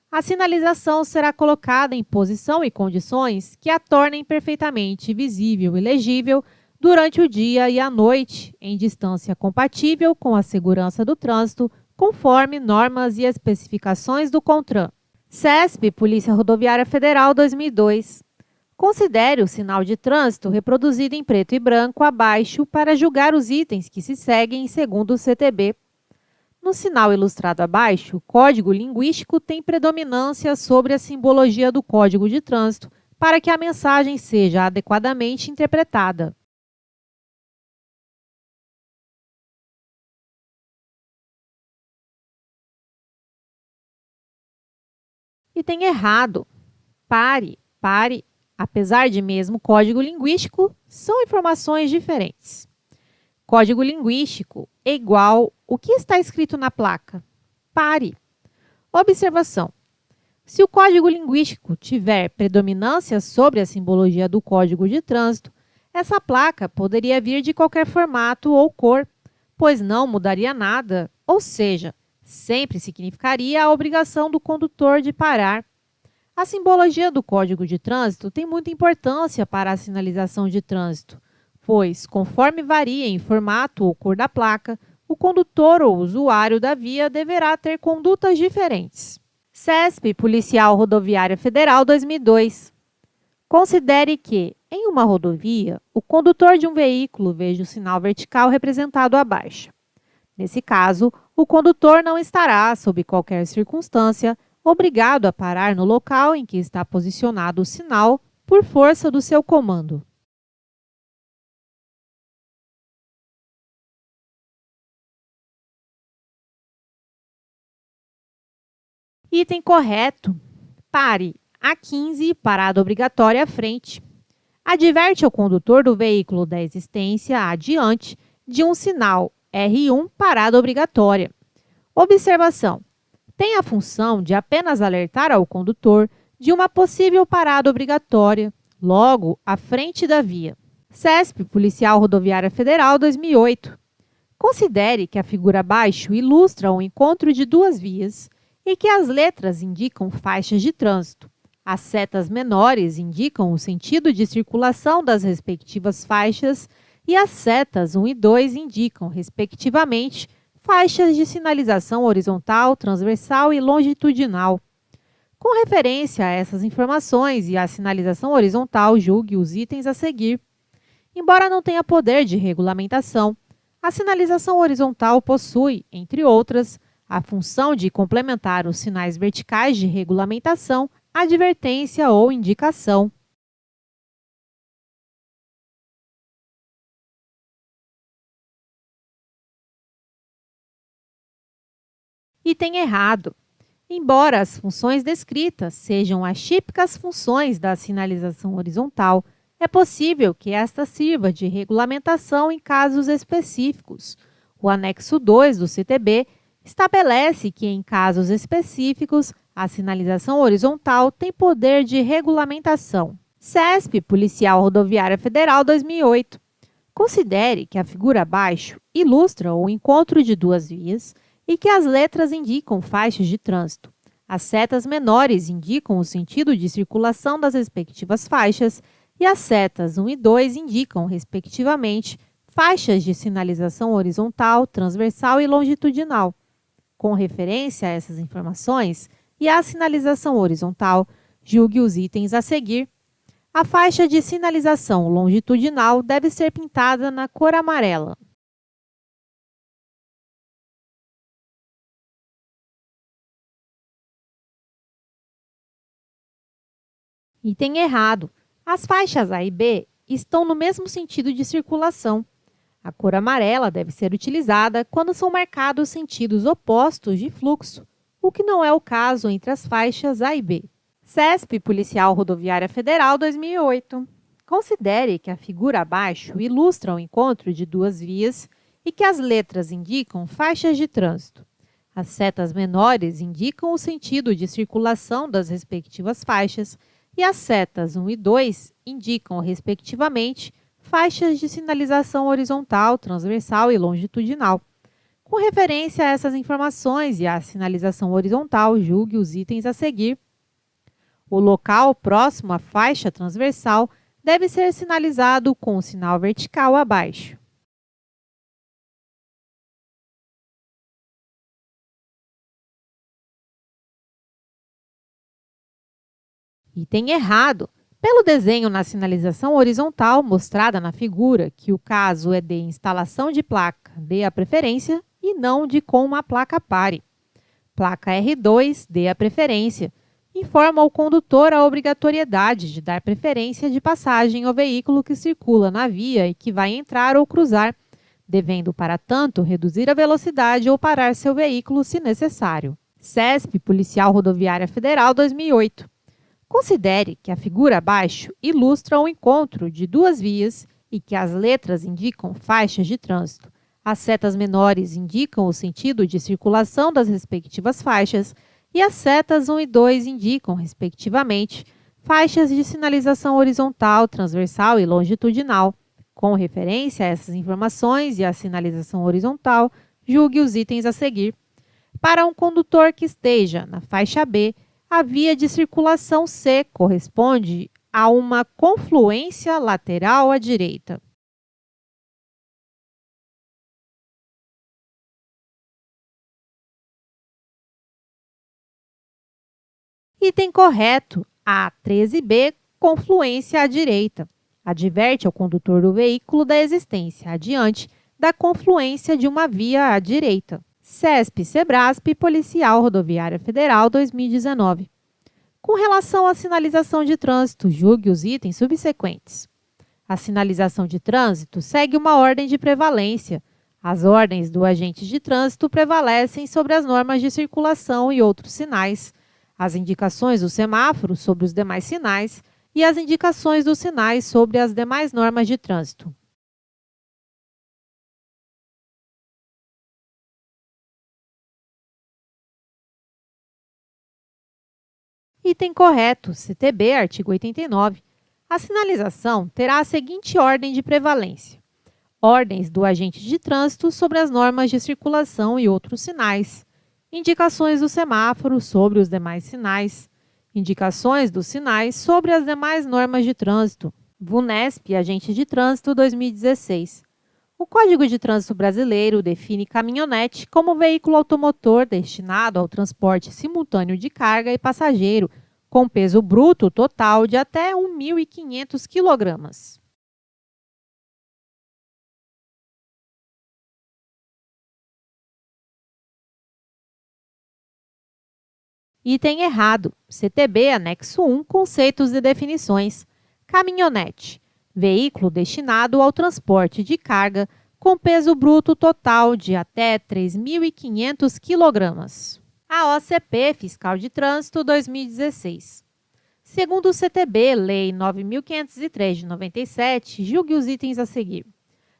A sinalização será colocada em posição e condições que a tornem perfeitamente visível e legível durante o dia e a noite, em distância compatível com a segurança do trânsito, conforme normas e especificações do CONTRAN. CESP, Polícia Rodoviária Federal, 2002. Considere o sinal de trânsito reproduzido em preto e branco abaixo para julgar os itens que se seguem segundo o CTB. No sinal ilustrado abaixo, o código linguístico tem predominância sobre a simbologia do Código de Trânsito para que a mensagem seja adequadamente interpretada. Item errado. Pare, pare. Apesar de mesmo código linguístico, são informações diferentes. Código linguístico é igual o que está escrito na placa. Pare. Observação. Se o código linguístico tiver predominância sobre a simbologia do código de trânsito, essa placa poderia vir de qualquer formato ou cor, pois não mudaria nada, ou seja, sempre significaria a obrigação do condutor de parar. A simbologia do código de trânsito tem muita importância para a sinalização de trânsito, pois, conforme varia em formato ou cor da placa, o condutor ou usuário da via deverá ter condutas diferentes. CESP Policial Rodoviária Federal 2002. Considere que, em uma rodovia, o condutor de um veículo veja o sinal vertical representado abaixo. Nesse caso, o condutor não estará, sob qualquer circunstância, obrigado a parar no local em que está posicionado o sinal por força do seu comando. Item correto. Pare. A15, parada obrigatória à frente. Adverte ao condutor do veículo da existência adiante de um sinal R1, parada obrigatória. Observação. Tem a função de apenas alertar ao condutor de uma possível parada obrigatória, logo à frente da via. CESP Policial Rodoviária Federal 2008. Considere que a figura abaixo ilustra o encontro de duas vias e que as letras indicam faixas de trânsito. As setas menores indicam o sentido de circulação das respectivas faixas e as setas 1 e 2 indicam, respectivamente, faixas de sinalização horizontal, transversal e longitudinal. Com referência a essas informações e à sinalização horizontal, julgue os itens a seguir. Embora não tenha poder de regulamentação, a sinalização horizontal possui, entre outras, a função de complementar os sinais verticais de regulamentação, advertência ou indicação. Item errado. Embora as funções descritas sejam as típicas funções da sinalização horizontal, é possível que esta sirva de regulamentação em casos específicos. O anexo 2 do CTB estabelece que, em casos específicos, a sinalização horizontal tem poder de regulamentação. CESP Policial Rodoviária Federal 2008. Considere que a figura abaixo ilustra o encontro de duas vias e que as letras indicam faixas de trânsito. As setas menores indicam o sentido de circulação das respectivas faixas e as setas 1 e 2 indicam, respectivamente, faixas de sinalização horizontal, transversal e longitudinal. Com referência a essas informações e à sinalização horizontal, julgue os itens a seguir. A faixa de sinalização longitudinal deve ser pintada na cor amarela. Item errado. As faixas A e B estão no mesmo sentido de circulação. A cor amarela deve ser utilizada quando são marcados sentidos opostos de fluxo, o que não é o caso entre as faixas A e B. CESP Policial Rodoviária Federal 2008. Considere que a figura abaixo ilustra o encontro de duas vias e que as letras indicam faixas de trânsito. As setas menores indicam o sentido de circulação das respectivas faixas e as setas 1 e 2 indicam, respectivamente, faixas de sinalização horizontal, transversal e longitudinal. Com referência a essas informações e à sinalização horizontal, julgue os itens a seguir. O local próximo à faixa transversal deve ser sinalizado com o sinal vertical abaixo. Item errado. Pelo desenho na sinalização horizontal mostrada na figura, que o caso é de instalação de placa, dê a preferência e não de com uma placa pare. Placa R2, dê a preferência. Informa ao condutor a obrigatoriedade de dar preferência de passagem ao veículo que circula na via e que vai entrar ou cruzar, devendo, para tanto, reduzir a velocidade ou parar seu veículo se necessário. CESP Policial Rodoviária Federal 2008. Considere que a figura abaixo ilustra o encontro de duas vias e que as letras indicam faixas de trânsito. As setas menores indicam o sentido de circulação das respectivas faixas E as setas 1 e 2 indicam, respectivamente, faixas de sinalização horizontal, transversal e longitudinal. Com referência a essas informações e à sinalização horizontal, julgue os itens a seguir. Para um condutor que esteja na faixa B, a via de circulação C corresponde a uma confluência lateral à direita. Item correto, A13B, confluência à direita. Adverte ao condutor do veículo da existência adiante da confluência de uma via à direita. CESP-Sebrasp, Policial Rodoviária Federal, 2019. Com relação à sinalização de trânsito, julgue os itens subsequentes. A sinalização de trânsito segue uma ordem de prevalência. As ordens do agente de trânsito prevalecem sobre as normas de circulação e outros sinais, as indicações do semáforo sobre os demais sinais e as indicações dos sinais sobre as demais normas de trânsito. Item correto, CTB, artigo 89. A sinalização terá a seguinte ordem de prevalência: ordens do agente de trânsito sobre as normas de circulação e outros sinais, indicações do semáforo sobre os demais sinais, indicações dos sinais sobre as demais normas de trânsito. VUNESP, Agente de Trânsito, 2016. O Código de Trânsito Brasileiro define caminhonete como veículo automotor destinado ao transporte simultâneo de carga e passageiro, com peso bruto total de até 1.500 kg. Item errado. CTB, anexo 1, conceitos e definições. Caminhonete, veículo destinado ao transporte de carga com peso bruto total de até 3.500 kg. A OCP, Fiscal de Trânsito, 2016. Segundo o CTB, Lei 9.503 de 97, julgue os itens a seguir.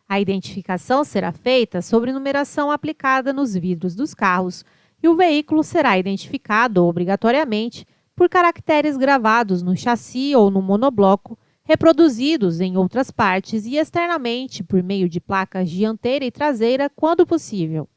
A identificação será feita sobre numeração aplicada nos vidros dos carros e o veículo será identificado obrigatoriamente por caracteres gravados no chassi ou no monobloco, reproduzidos em outras partes e externamente por meio de placas dianteira e traseira, quando possível.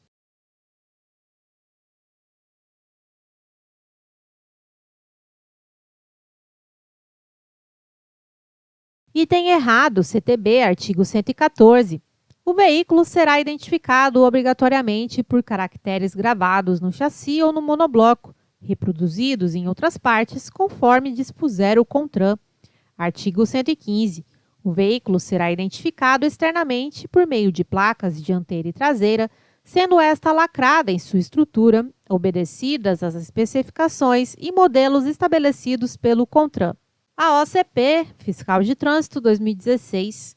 Item errado, CTB, artigo 114. O veículo será identificado obrigatoriamente por caracteres gravados no chassi ou no monobloco, reproduzidos em outras partes, conforme dispuser o CONTRAN. Artigo 115. O veículo será identificado externamente por meio de placas dianteira e traseira, sendo esta lacrada em sua estrutura, obedecidas às especificações e modelos estabelecidos pelo CONTRAN. A OCP, Fiscal de Trânsito, 2016.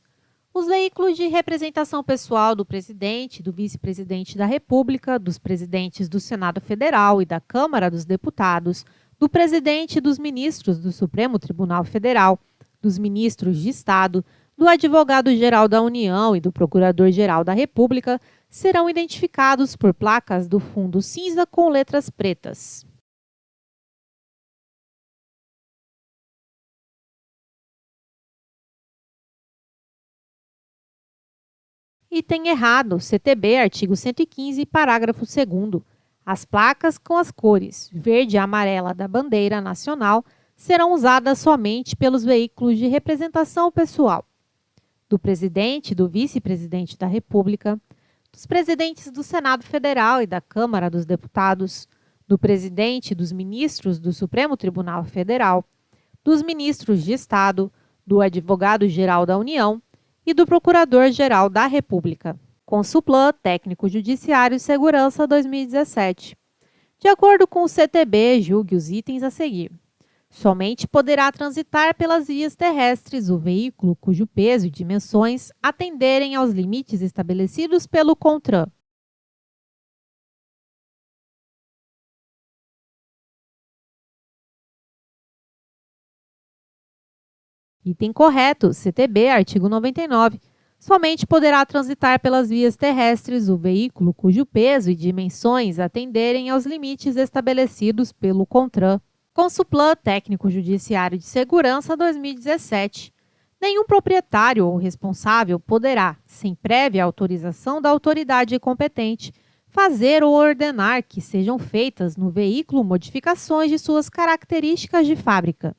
Os veículos de representação pessoal do presidente, do vice-presidente da República, dos presidentes do Senado Federal e da Câmara dos Deputados, do presidente e dos ministros do Supremo Tribunal Federal, dos ministros de Estado, do advogado-geral da União e do procurador-geral da República serão identificados por placas do fundo cinza com letras pretas. Item errado, CTB, artigo 115, parágrafo 2º. As placas com as cores verde e amarela da bandeira nacional serão usadas somente pelos veículos de representação pessoal do presidente e do vice-presidente da República, dos presidentes do Senado Federal e da Câmara dos Deputados, do presidente e dos ministros do Supremo Tribunal Federal, dos ministros de Estado, do advogado-geral da União e do Procurador-Geral da República. Consulplan, Técnico Judiciário e Segurança, 2017. De acordo com o CTB, julgue os itens a seguir. Somente poderá transitar pelas vias terrestres o veículo cujo peso e dimensões atenderem aos limites estabelecidos pelo CONTRAN. Item correto, CTB, artigo 99. Somente poderá transitar pelas vias terrestres o veículo cujo peso e dimensões atenderem aos limites estabelecidos pelo CONTRAN. Consulplan Técnico Judiciário de Segurança 2017. Nenhum proprietário ou responsável poderá, sem prévia autorização da autoridade competente, fazer ou ordenar que sejam feitas no veículo modificações de suas características de fábrica.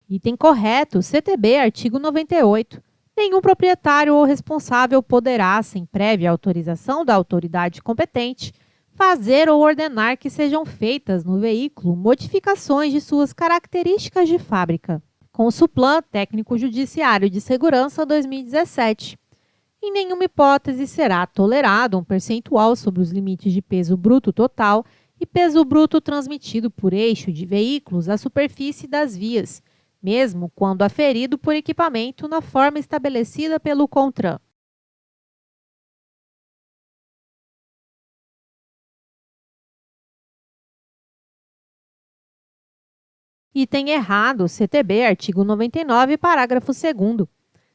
Item correto, CTB, artigo 98. Nenhum proprietário ou responsável poderá, sem prévia autorização da autoridade competente, fazer ou ordenar que sejam feitas no veículo modificações de suas características de fábrica. Consulplan Técnico Judiciário de Segurança 2017. Em nenhuma hipótese será tolerado um percentual sobre os limites de peso bruto total e peso bruto transmitido por eixo de veículos à superfície das vias, mesmo quando aferido por equipamento na forma estabelecida pelo CONTRAN. Item errado, CTB, artigo 99, parágrafo 2º.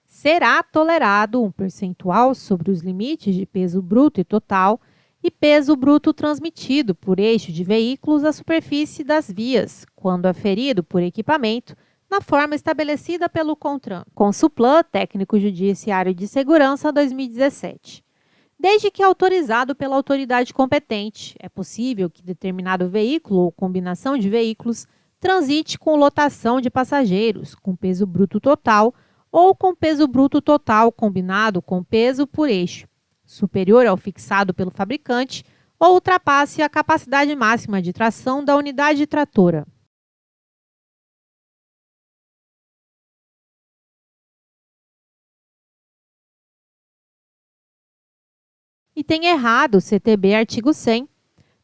Será tolerado um percentual sobre os limites de peso bruto e total e peso bruto transmitido por eixo de veículos à superfície das vias, quando aferido por equipamento, na forma estabelecida pelo CONTRAN. Consulplan Técnico Judiciário de Segurança 2017. Desde que autorizado pela autoridade competente, é possível que determinado veículo ou combinação de veículos transite com lotação de passageiros, com peso bruto total ou com peso bruto total combinado com peso por eixo, superior ao fixado pelo fabricante ou ultrapasse a capacidade máxima de tração da unidade tratora. Item errado, CTB, artigo 100.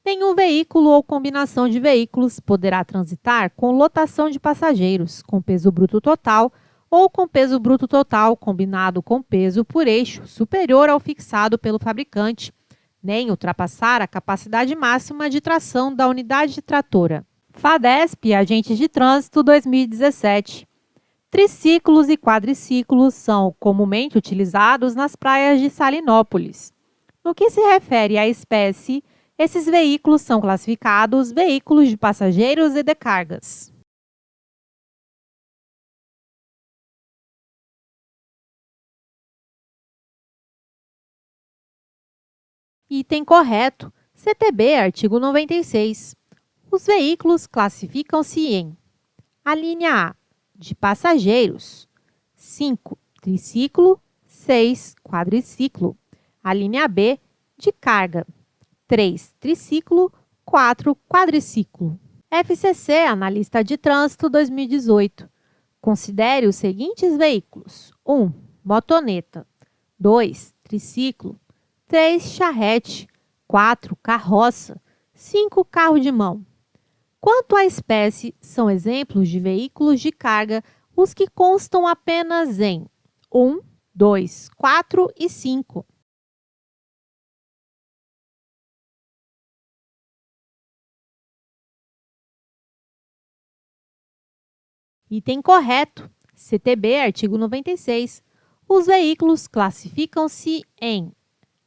Nenhum veículo ou combinação de veículos poderá transitar com lotação de passageiros, com peso bruto total ou com peso bruto total combinado com peso por eixo superior ao fixado pelo fabricante, nem ultrapassar a capacidade máxima de tração da unidade tratora. FADESP, Agentes de Trânsito 2017. Triciclos e quadriciclos são comumente utilizados nas praias de Salinópolis. No que se refere à espécie, esses veículos são classificados veículos de passageiros e de cargas. Item correto, CTB, artigo 96. Os veículos classificam-se em: a linha A, de passageiros, 5, triciclo, 6, quadriciclo. A linha B, de carga, 3, triciclo, 4, quadriciclo. FCC, Analista de Trânsito 2018. Considere os seguintes veículos: 1, motoneta, 2, triciclo, 3, charrete, 4, carroça, 5, carro de mão. Quanto à espécie, são exemplos de veículos de carga os que constam apenas em 1, 2, 4 e 5. Item correto, CTB, artigo 96. Os veículos classificam-se em: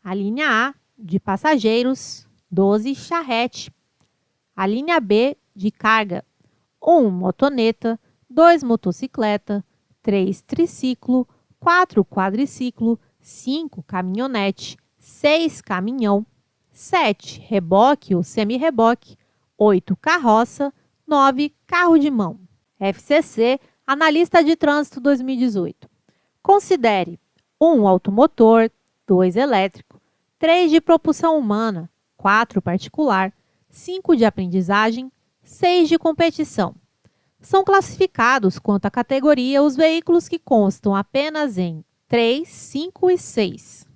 a linha A, de passageiros, 12, charrete. A linha B, de carga, 1, motoneta, 2, motocicleta, 3, triciclo, 4, quadriciclo, 5, caminhonete, 6, caminhão, 7, reboque ou semi-reboque, 8, carroça, 9, carro de mão. FCC, Analista de Trânsito 2018. Considere: 1, automotor, 2, elétrico, 3, de propulsão humana, 4, particular, 5, de aprendizagem, 6, de competição. São classificados quanto à categoria os veículos que constam apenas em 3, 5 e 6.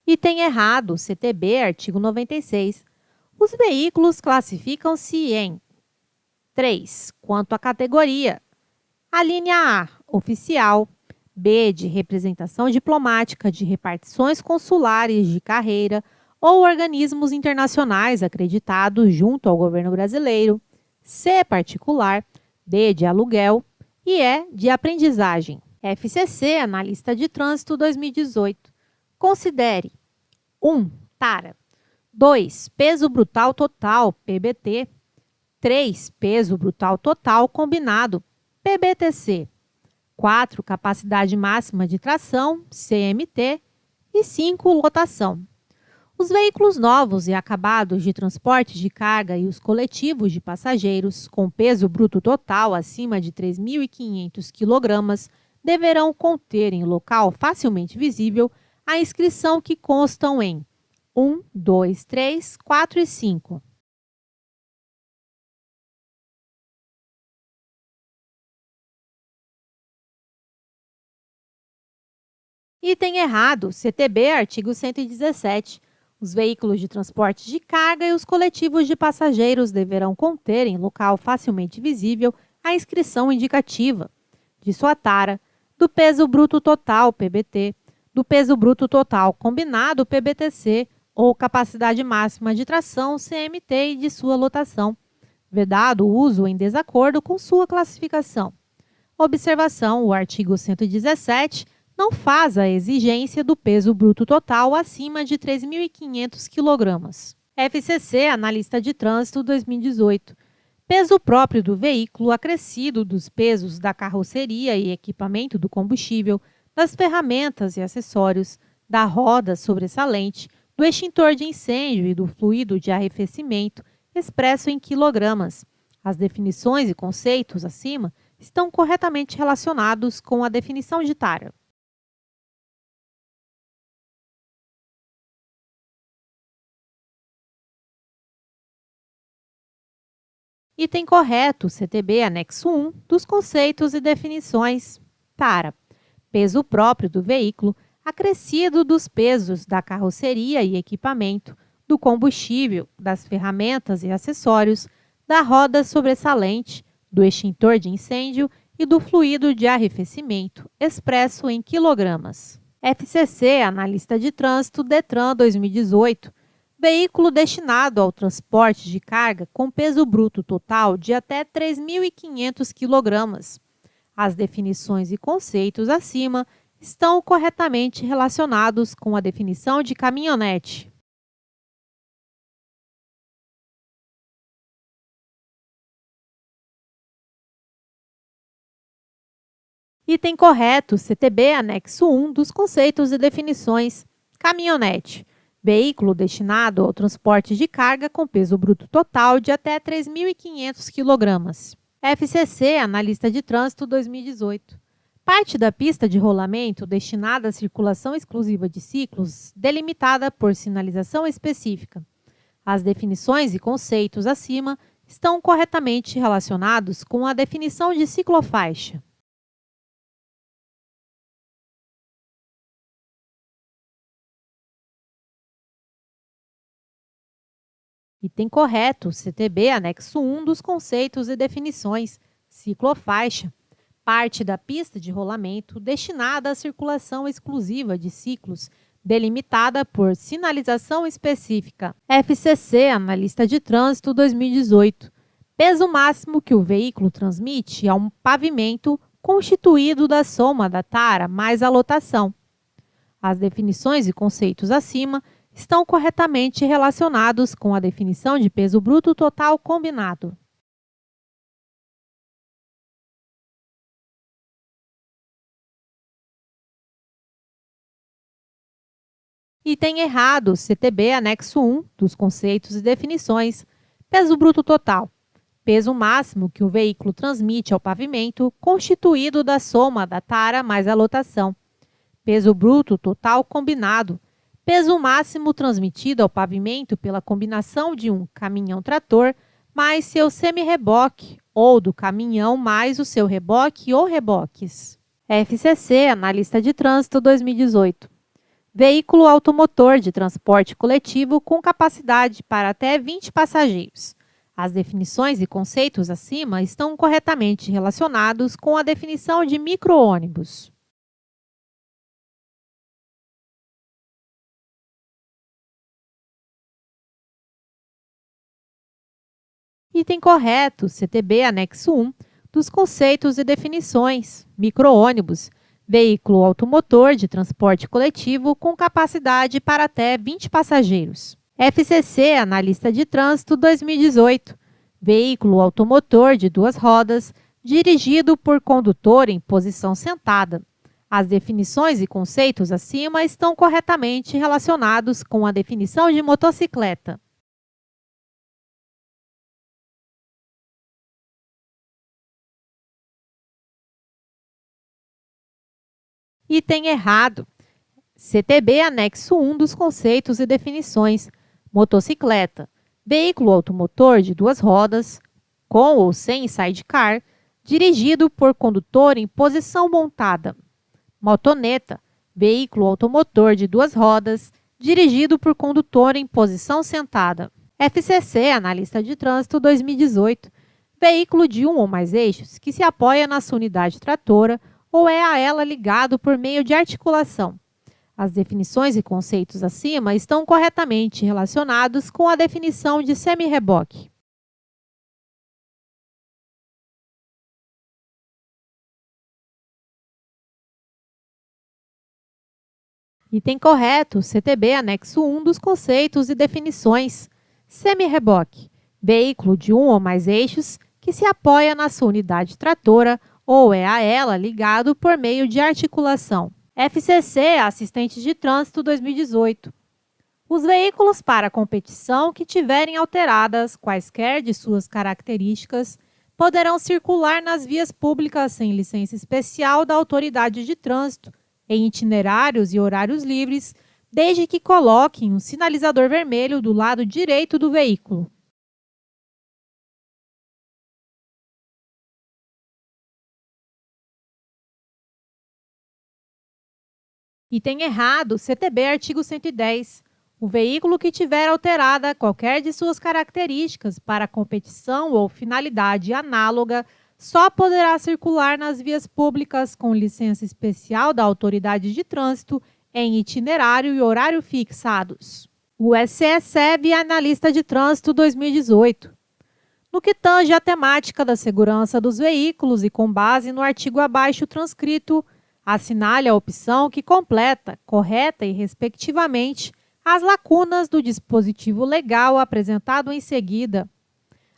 Item errado, CTB, artigo 96. Os veículos classificam-se em: 3, quanto à categoria. A linha A, oficial. B, de representação diplomática, de repartições consulares de carreira ou organismos internacionais acreditados junto ao governo brasileiro. C, particular. D, de aluguel. E E, de aprendizagem. FCC, Analista de Trânsito 2018. Considere 1. Tara. 2. Peso brutal total, PBT. 3. Peso brutal total combinado, PBTC. 4. Capacidade máxima de tração, CMT. E 5. Lotação. Os veículos novos e acabados de transporte de carga e os coletivos de passageiros com peso bruto total acima de 3.500 kg deverão conter em local facilmente visível a inscrição que constam em 1, 2, 3, 4 e 5. Item errado, CTB, artigo 117. Os veículos de transporte de carga e os coletivos de passageiros deverão conter em local facilmente visível a inscrição indicativa de sua tara, do peso bruto total, PBT, do peso bruto total combinado, PBTC, ou capacidade máxima de tração, CMT, e de sua lotação, vedado o uso em desacordo com sua classificação. Observação: o artigo 117 não faz a exigência do peso bruto total acima de 3.500 kg. FCC, Analista de Trânsito 2018. Peso próprio do veículo acrescido dos pesos da carroceria e equipamento do combustível, das ferramentas e acessórios, da roda sobressalente, do extintor de incêndio e do fluido de arrefecimento, expresso em quilogramas. As definições e conceitos acima estão corretamente relacionados com a definição de tara. Item correto, CTB, anexo 1, dos conceitos e definições. Tara. Peso próprio do veículo, acrescido dos pesos da carroceria e equipamento, do combustível, das ferramentas e acessórios, da roda sobressalente, do extintor de incêndio e do fluido de arrefecimento, expresso em quilogramas. FCC, Analista de Trânsito, Detran 2018. Veículo destinado ao transporte de carga com peso bruto total de até 3.500 kg. As definições e conceitos acima estão corretamente relacionados com a definição de caminhonete. Item correto, CTB, anexo 1, dos conceitos e definições. Caminhonete. Veículo destinado ao transporte de carga com peso bruto total de até 3.500 kg. FCC, Analista de Trânsito 2018. Parte da pista de rolamento destinada à circulação exclusiva de ciclos, delimitada por sinalização específica. As definições e conceitos acima estão corretamente relacionados com a definição de ciclofaixa. Item correto, CTB, anexo 1, dos conceitos e definições. Ciclofaixa. Parte da pista de rolamento destinada à circulação exclusiva de ciclos, delimitada por sinalização específica. FCC, Analista de Trânsito 2018. Peso máximo que o veículo transmite a um pavimento constituído da soma da tara mais a lotação. As definições e conceitos acima estão corretamente relacionados com a definição de peso bruto total combinado. Item errado, CTB, anexo 1, dos conceitos e definições. Peso bruto total. Peso máximo que o veículo transmite ao pavimento, constituído da soma da tara mais a lotação. Peso bruto total combinado. Peso máximo transmitido ao pavimento pela combinação de um caminhão-trator mais seu semi-reboque ou do caminhão mais o seu reboque ou reboques. FCC, Analista de Trânsito 2018. Veículo automotor de transporte coletivo com capacidade para até 20 passageiros. As definições e conceitos acima estão corretamente relacionados com a definição de micro-ônibus. Item correto, CTB anexo 1, dos conceitos e definições, micro-ônibus, veículo automotor de transporte coletivo com capacidade para até 20 passageiros. FCC, Analista de Trânsito 2018, veículo automotor de duas rodas, dirigido por condutor em posição sentada. As definições e conceitos acima estão corretamente relacionados com a definição de motocicleta. Item errado. CTB anexo 1 dos conceitos e definições. Motocicleta. Veículo automotor de duas rodas, com ou sem sidecar, dirigido por condutor em posição montada. Motoneta. Veículo automotor de duas rodas, dirigido por condutor em posição sentada. FCC, Analista de Trânsito 2018. Veículo de um ou mais eixos que se apoia na sua unidade tratora ou é a ela ligado por meio de articulação. As definições e conceitos acima estão corretamente relacionados com a definição de semi-reboque. Item correto, CTB anexo 1 dos conceitos e definições. Semi-reboque, veículo de um ou mais eixos que se apoia na sua unidade tratora ou é a ela ligado por meio de articulação. FCC, Assistente de Trânsito 2018. Os veículos para competição que tiverem alteradas quaisquer de suas características poderão circular nas vias públicas sem licença especial da Autoridade de Trânsito, em itinerários e horários livres, desde que coloquem um sinalizador vermelho do lado direito do veículo. Item errado, CTB artigo 110. O veículo que tiver alterada qualquer de suas características para competição ou finalidade análoga só poderá circular nas vias públicas com licença especial da Autoridade de Trânsito em itinerário e horário fixados. O SCSEB Analista de Trânsito 2018. No que tange à temática da segurança dos veículos e com base no artigo abaixo transcrito, assinale a opção que completa, correta e respectivamente, as lacunas do dispositivo legal apresentado em seguida.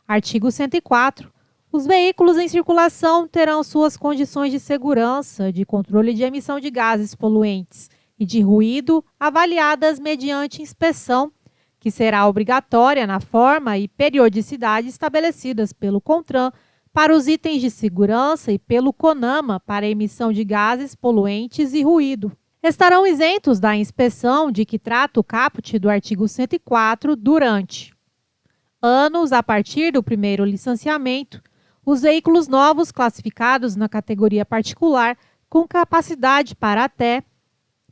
Artigo 104. Os veículos em circulação terão suas condições de segurança, de controle de emissão de gases poluentes e de ruído avaliadas mediante inspeção, que será obrigatória na forma e periodicidade estabelecidas pelo CONTRAN para os itens de segurança e pelo CONAMA para emissão de gases poluentes e ruído. Estarão isentos da inspeção de que trata o caput do artigo 104 durante anos a partir do primeiro licenciamento, os veículos novos classificados na categoria particular com capacidade para até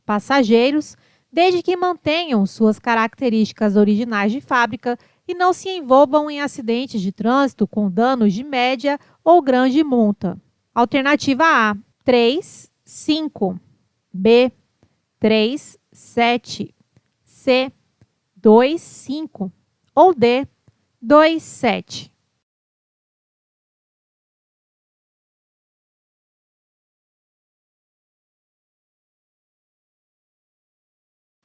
passageiros, desde que mantenham suas características originais de fábrica e não se envolvam em acidentes de trânsito com danos de média ou grande monta. Alternativa A, 3, 5. B, 3, 7. C, 2, 5. Ou D, 2, 7.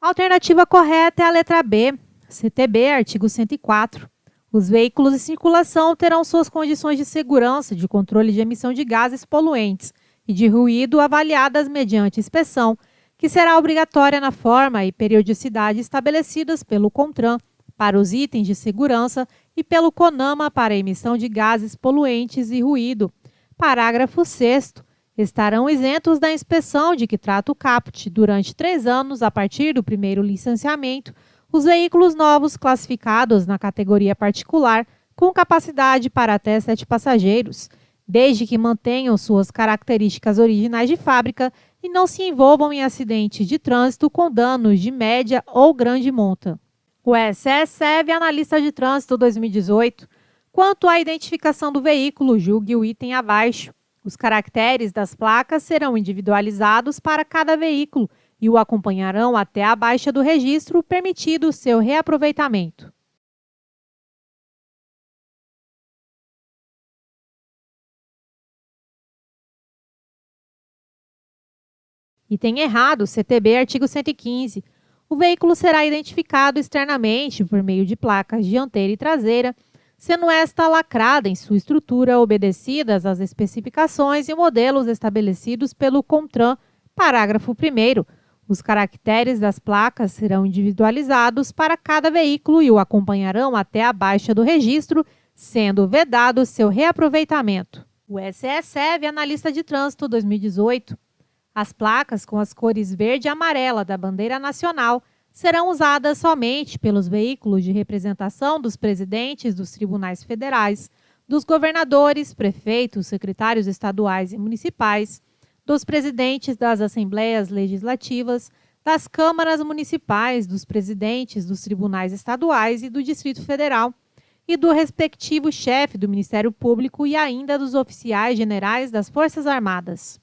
A alternativa correta é a letra B, CTB, artigo 104. Os veículos em circulação terão suas condições de segurança, de controle de emissão de gases poluentes e de ruído avaliadas mediante inspeção, que será obrigatória na forma e periodicidade estabelecidas pelo CONTRAN para os itens de segurança e pelo CONAMA para a emissão de gases poluentes e ruído. Parágrafo 6º. Estarão isentos da inspeção de que trata o caput durante 3 anos a partir do primeiro licenciamento os veículos novos classificados na categoria particular com capacidade para até 7 passageiros, desde que mantenham suas características originais de fábrica e não se envolvam em acidentes de trânsito com danos de média ou grande monta. O SCSEB Analista de Trânsito 2018. Quanto à identificação do veículo, julgue o item abaixo. Os caracteres das placas serão individualizados para cada veículo e o acompanharão até a baixa do registro, permitido seu reaproveitamento. Item errado, CTB, artigo 115. O veículo será identificado externamente por meio de placas dianteira e traseira, sendo esta lacrada em sua estrutura, obedecidas às especificações e modelos estabelecidos pelo CONTRAN, parágrafo 1º. Os caracteres das placas serão individualizados para cada veículo e o acompanharão até a baixa do registro, sendo vedado seu reaproveitamento. O SE-SEV, Analista de Trânsito 2018. As placas com as cores verde e amarela da bandeira nacional serão usadas somente pelos veículos de representação dos presidentes dos tribunais federais, dos governadores, prefeitos, secretários estaduais e municipais, dos presidentes das assembleias legislativas, das câmaras municipais, dos presidentes dos tribunais estaduais e do Distrito Federal, e do respectivo chefe do Ministério Público e ainda dos oficiais generais das Forças Armadas.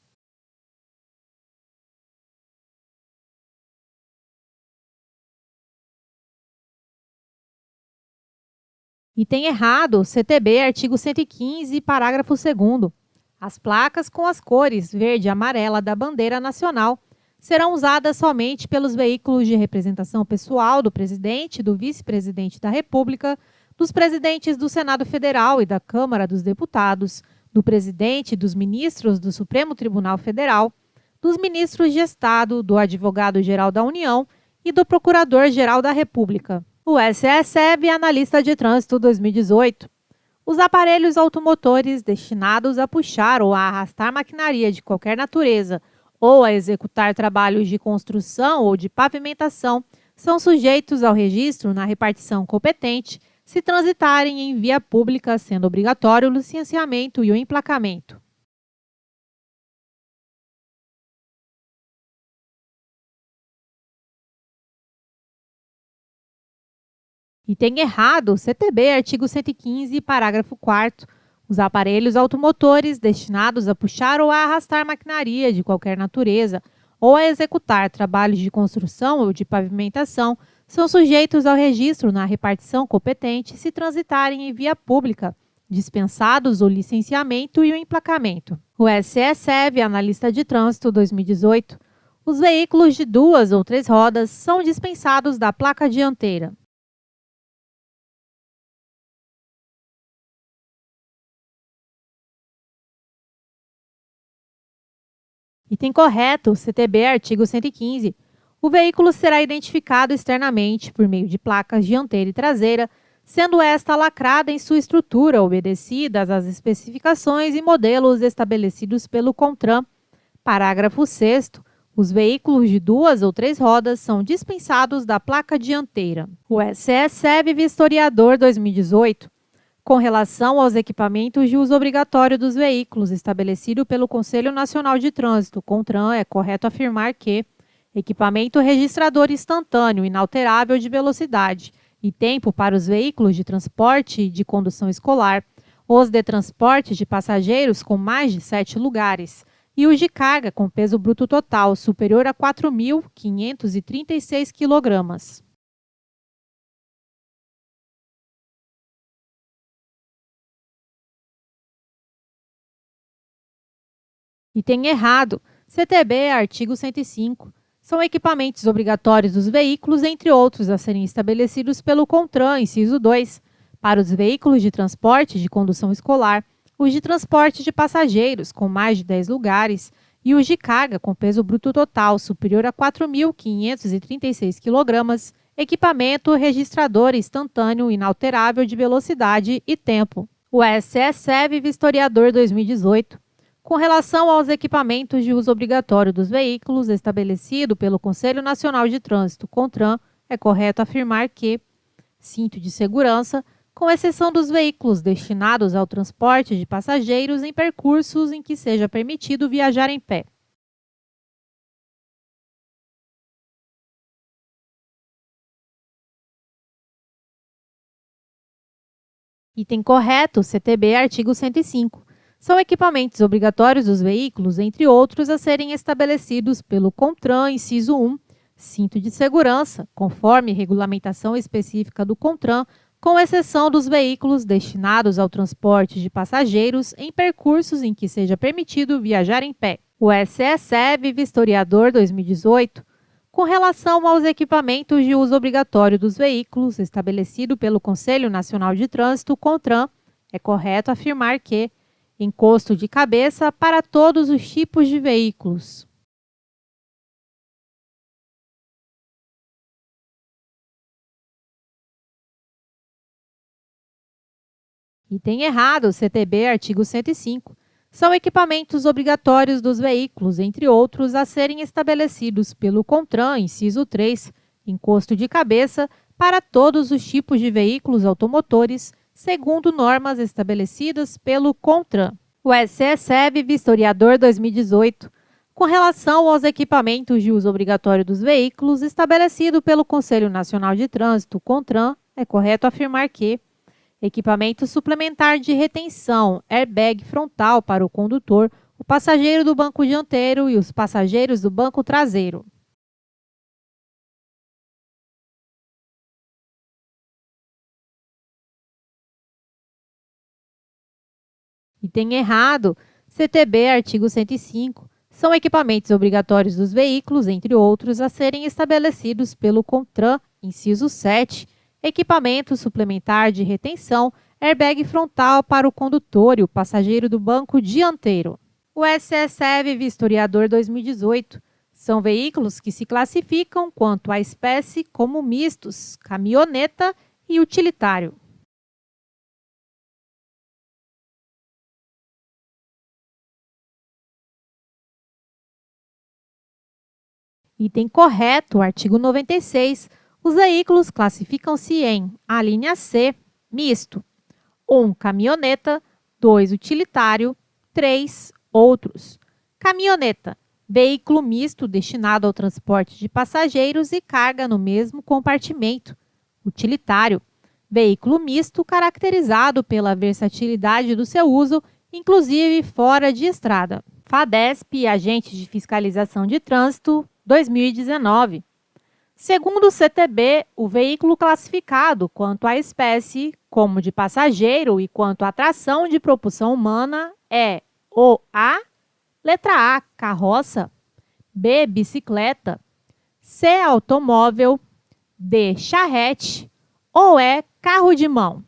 Item errado, CTB, artigo 115, parágrafo 2º. As placas com as cores verde e amarela da bandeira nacional serão usadas somente pelos veículos de representação pessoal do presidente e do vice-presidente da República, dos presidentes do Senado Federal e da Câmara dos Deputados, do presidente e dos ministros do Supremo Tribunal Federal, dos ministros de Estado, do Advogado-Geral da União e do Procurador-Geral da República. O SE-SEV, Analista de Trânsito 2018. Os aparelhos automotores destinados a puxar ou a arrastar maquinaria de qualquer natureza ou a executar trabalhos de construção ou de pavimentação são sujeitos ao registro na repartição competente se transitarem em via pública, sendo obrigatório o licenciamento e o emplacamento. Item errado, CTB, artigo 115, parágrafo 4º. Os aparelhos automotores destinados a puxar ou a arrastar maquinaria de qualquer natureza ou a executar trabalhos de construção ou de pavimentação são sujeitos ao registro na repartição competente se transitarem em via pública, dispensados o licenciamento e o emplacamento. O SE-SEV, Analista de Trânsito 2018. Os veículos de 2 ou 3 rodas são dispensados da placa dianteira. Item correto, CTB, artigo 115. O veículo será identificado externamente por meio de placas dianteira e traseira, sendo esta lacrada em sua estrutura, obedecidas às especificações e modelos estabelecidos pelo CONTRAN. Parágrafo 6º. Os veículos de 2 ou 3 rodas são dispensados da placa dianteira. O SE-SEV, Vistoriador 2018. Com relação aos equipamentos de uso obrigatório dos veículos estabelecido pelo Conselho Nacional de Trânsito, CONTRAN, é correto afirmar que equipamento registrador instantâneo inalterável de velocidade e tempo para os veículos de transporte de condução escolar, os de transporte de passageiros com mais de 7 lugares e os de carga com peso bruto total superior a 4.536 kg. Item errado, CTB, artigo 105. São equipamentos obrigatórios dos veículos, entre outros, a serem estabelecidos pelo CONTRAN, inciso 2, para os veículos de transporte de condução escolar, os de transporte de passageiros com mais de 10 lugares e os de carga com peso bruto total superior a 4.536 kg, equipamento registrador instantâneo inalterável de velocidade e tempo. O SE-SEV, Vistoriador 2018. Com relação aos equipamentos de uso obrigatório dos veículos estabelecido pelo Conselho Nacional de Trânsito, CONTRAN, é correto afirmar que cinto de segurança, com exceção dos veículos destinados ao transporte de passageiros em percursos em que seja permitido viajar em pé. Item correto, CTB, artigo 105. São equipamentos obrigatórios dos veículos, entre outros, a serem estabelecidos pelo CONTRAN, inciso 1, cinto de segurança, conforme regulamentação específica do CONTRAN, com exceção dos veículos destinados ao transporte de passageiros em percursos em que seja permitido viajar em pé. O SESEB Vistoriador 2018, com relação aos equipamentos de uso obrigatório dos veículos estabelecido pelo Conselho Nacional de Trânsito, CONTRAN, é correto afirmar que encosto de cabeça para todos os tipos de veículos. Item errado, CTB, artigo 105. São equipamentos obrigatórios dos veículos, entre outros, a serem estabelecidos pelo CONTRAN, inciso 3, encosto de cabeça, para todos os tipos de veículos automotores, segundo normas estabelecidas pelo CONTRAN. O SESEB Vistoriador 2018, com relação aos equipamentos de uso obrigatório dos veículos estabelecido pelo Conselho Nacional de Trânsito, CONTRAN, é correto afirmar que equipamento suplementar de retenção, airbag frontal para o condutor, o passageiro do banco dianteiro e os passageiros do banco traseiro. Item errado, CTB, artigo 105. São equipamentos obrigatórios dos veículos, entre outros, a serem estabelecidos pelo CONTRAN, inciso 7, equipamento suplementar de retenção, airbag frontal para o condutor e o passageiro do banco dianteiro. O SESEB Vistoriador 2018 são veículos que se classificam quanto à espécie como mistos, caminhoneta e utilitário. Item correto, artigo 96. Os veículos classificam-se em a linha C, misto, 1. Caminhoneta, 2. Utilitário, 3. Outros. Caminhoneta, veículo misto destinado ao transporte de passageiros e carga no mesmo compartimento. Utilitário, veículo misto caracterizado pela versatilidade do seu uso, inclusive fora de estrada. FADESP, Agente de Fiscalização de Trânsito, 2019. Segundo o CTB, o veículo classificado quanto à espécie, como de passageiro e quanto à tração de propulsão humana é o A, letra A, carroça, B, bicicleta, C, automóvel, D, charrete ou E, carro de mão.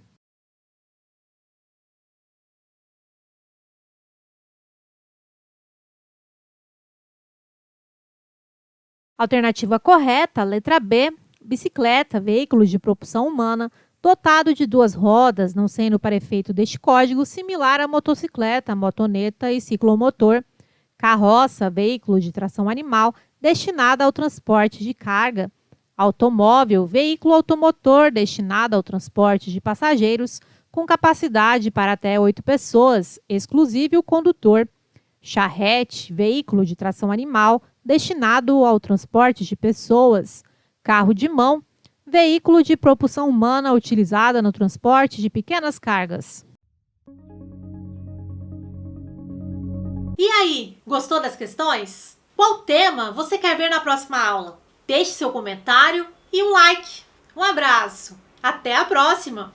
Alternativa correta, letra B, bicicleta, veículo de propulsão humana, dotado de 2 rodas, não sendo para efeito deste código similar à motocicleta, motoneta e ciclomotor. Carroça, veículo de tração animal, destinado ao transporte de carga. Automóvel, veículo automotor destinado ao transporte de passageiros, com capacidade para até 8 pessoas, exclusive o condutor. Charrete, veículo de tração animal, destinado ao transporte de pessoas. Carro de mão, veículo de propulsão humana utilizada no transporte de pequenas cargas. E aí, gostou das questões? Qual tema você quer ver na próxima aula? Deixe seu comentário e um like. Um abraço. Até a próxima!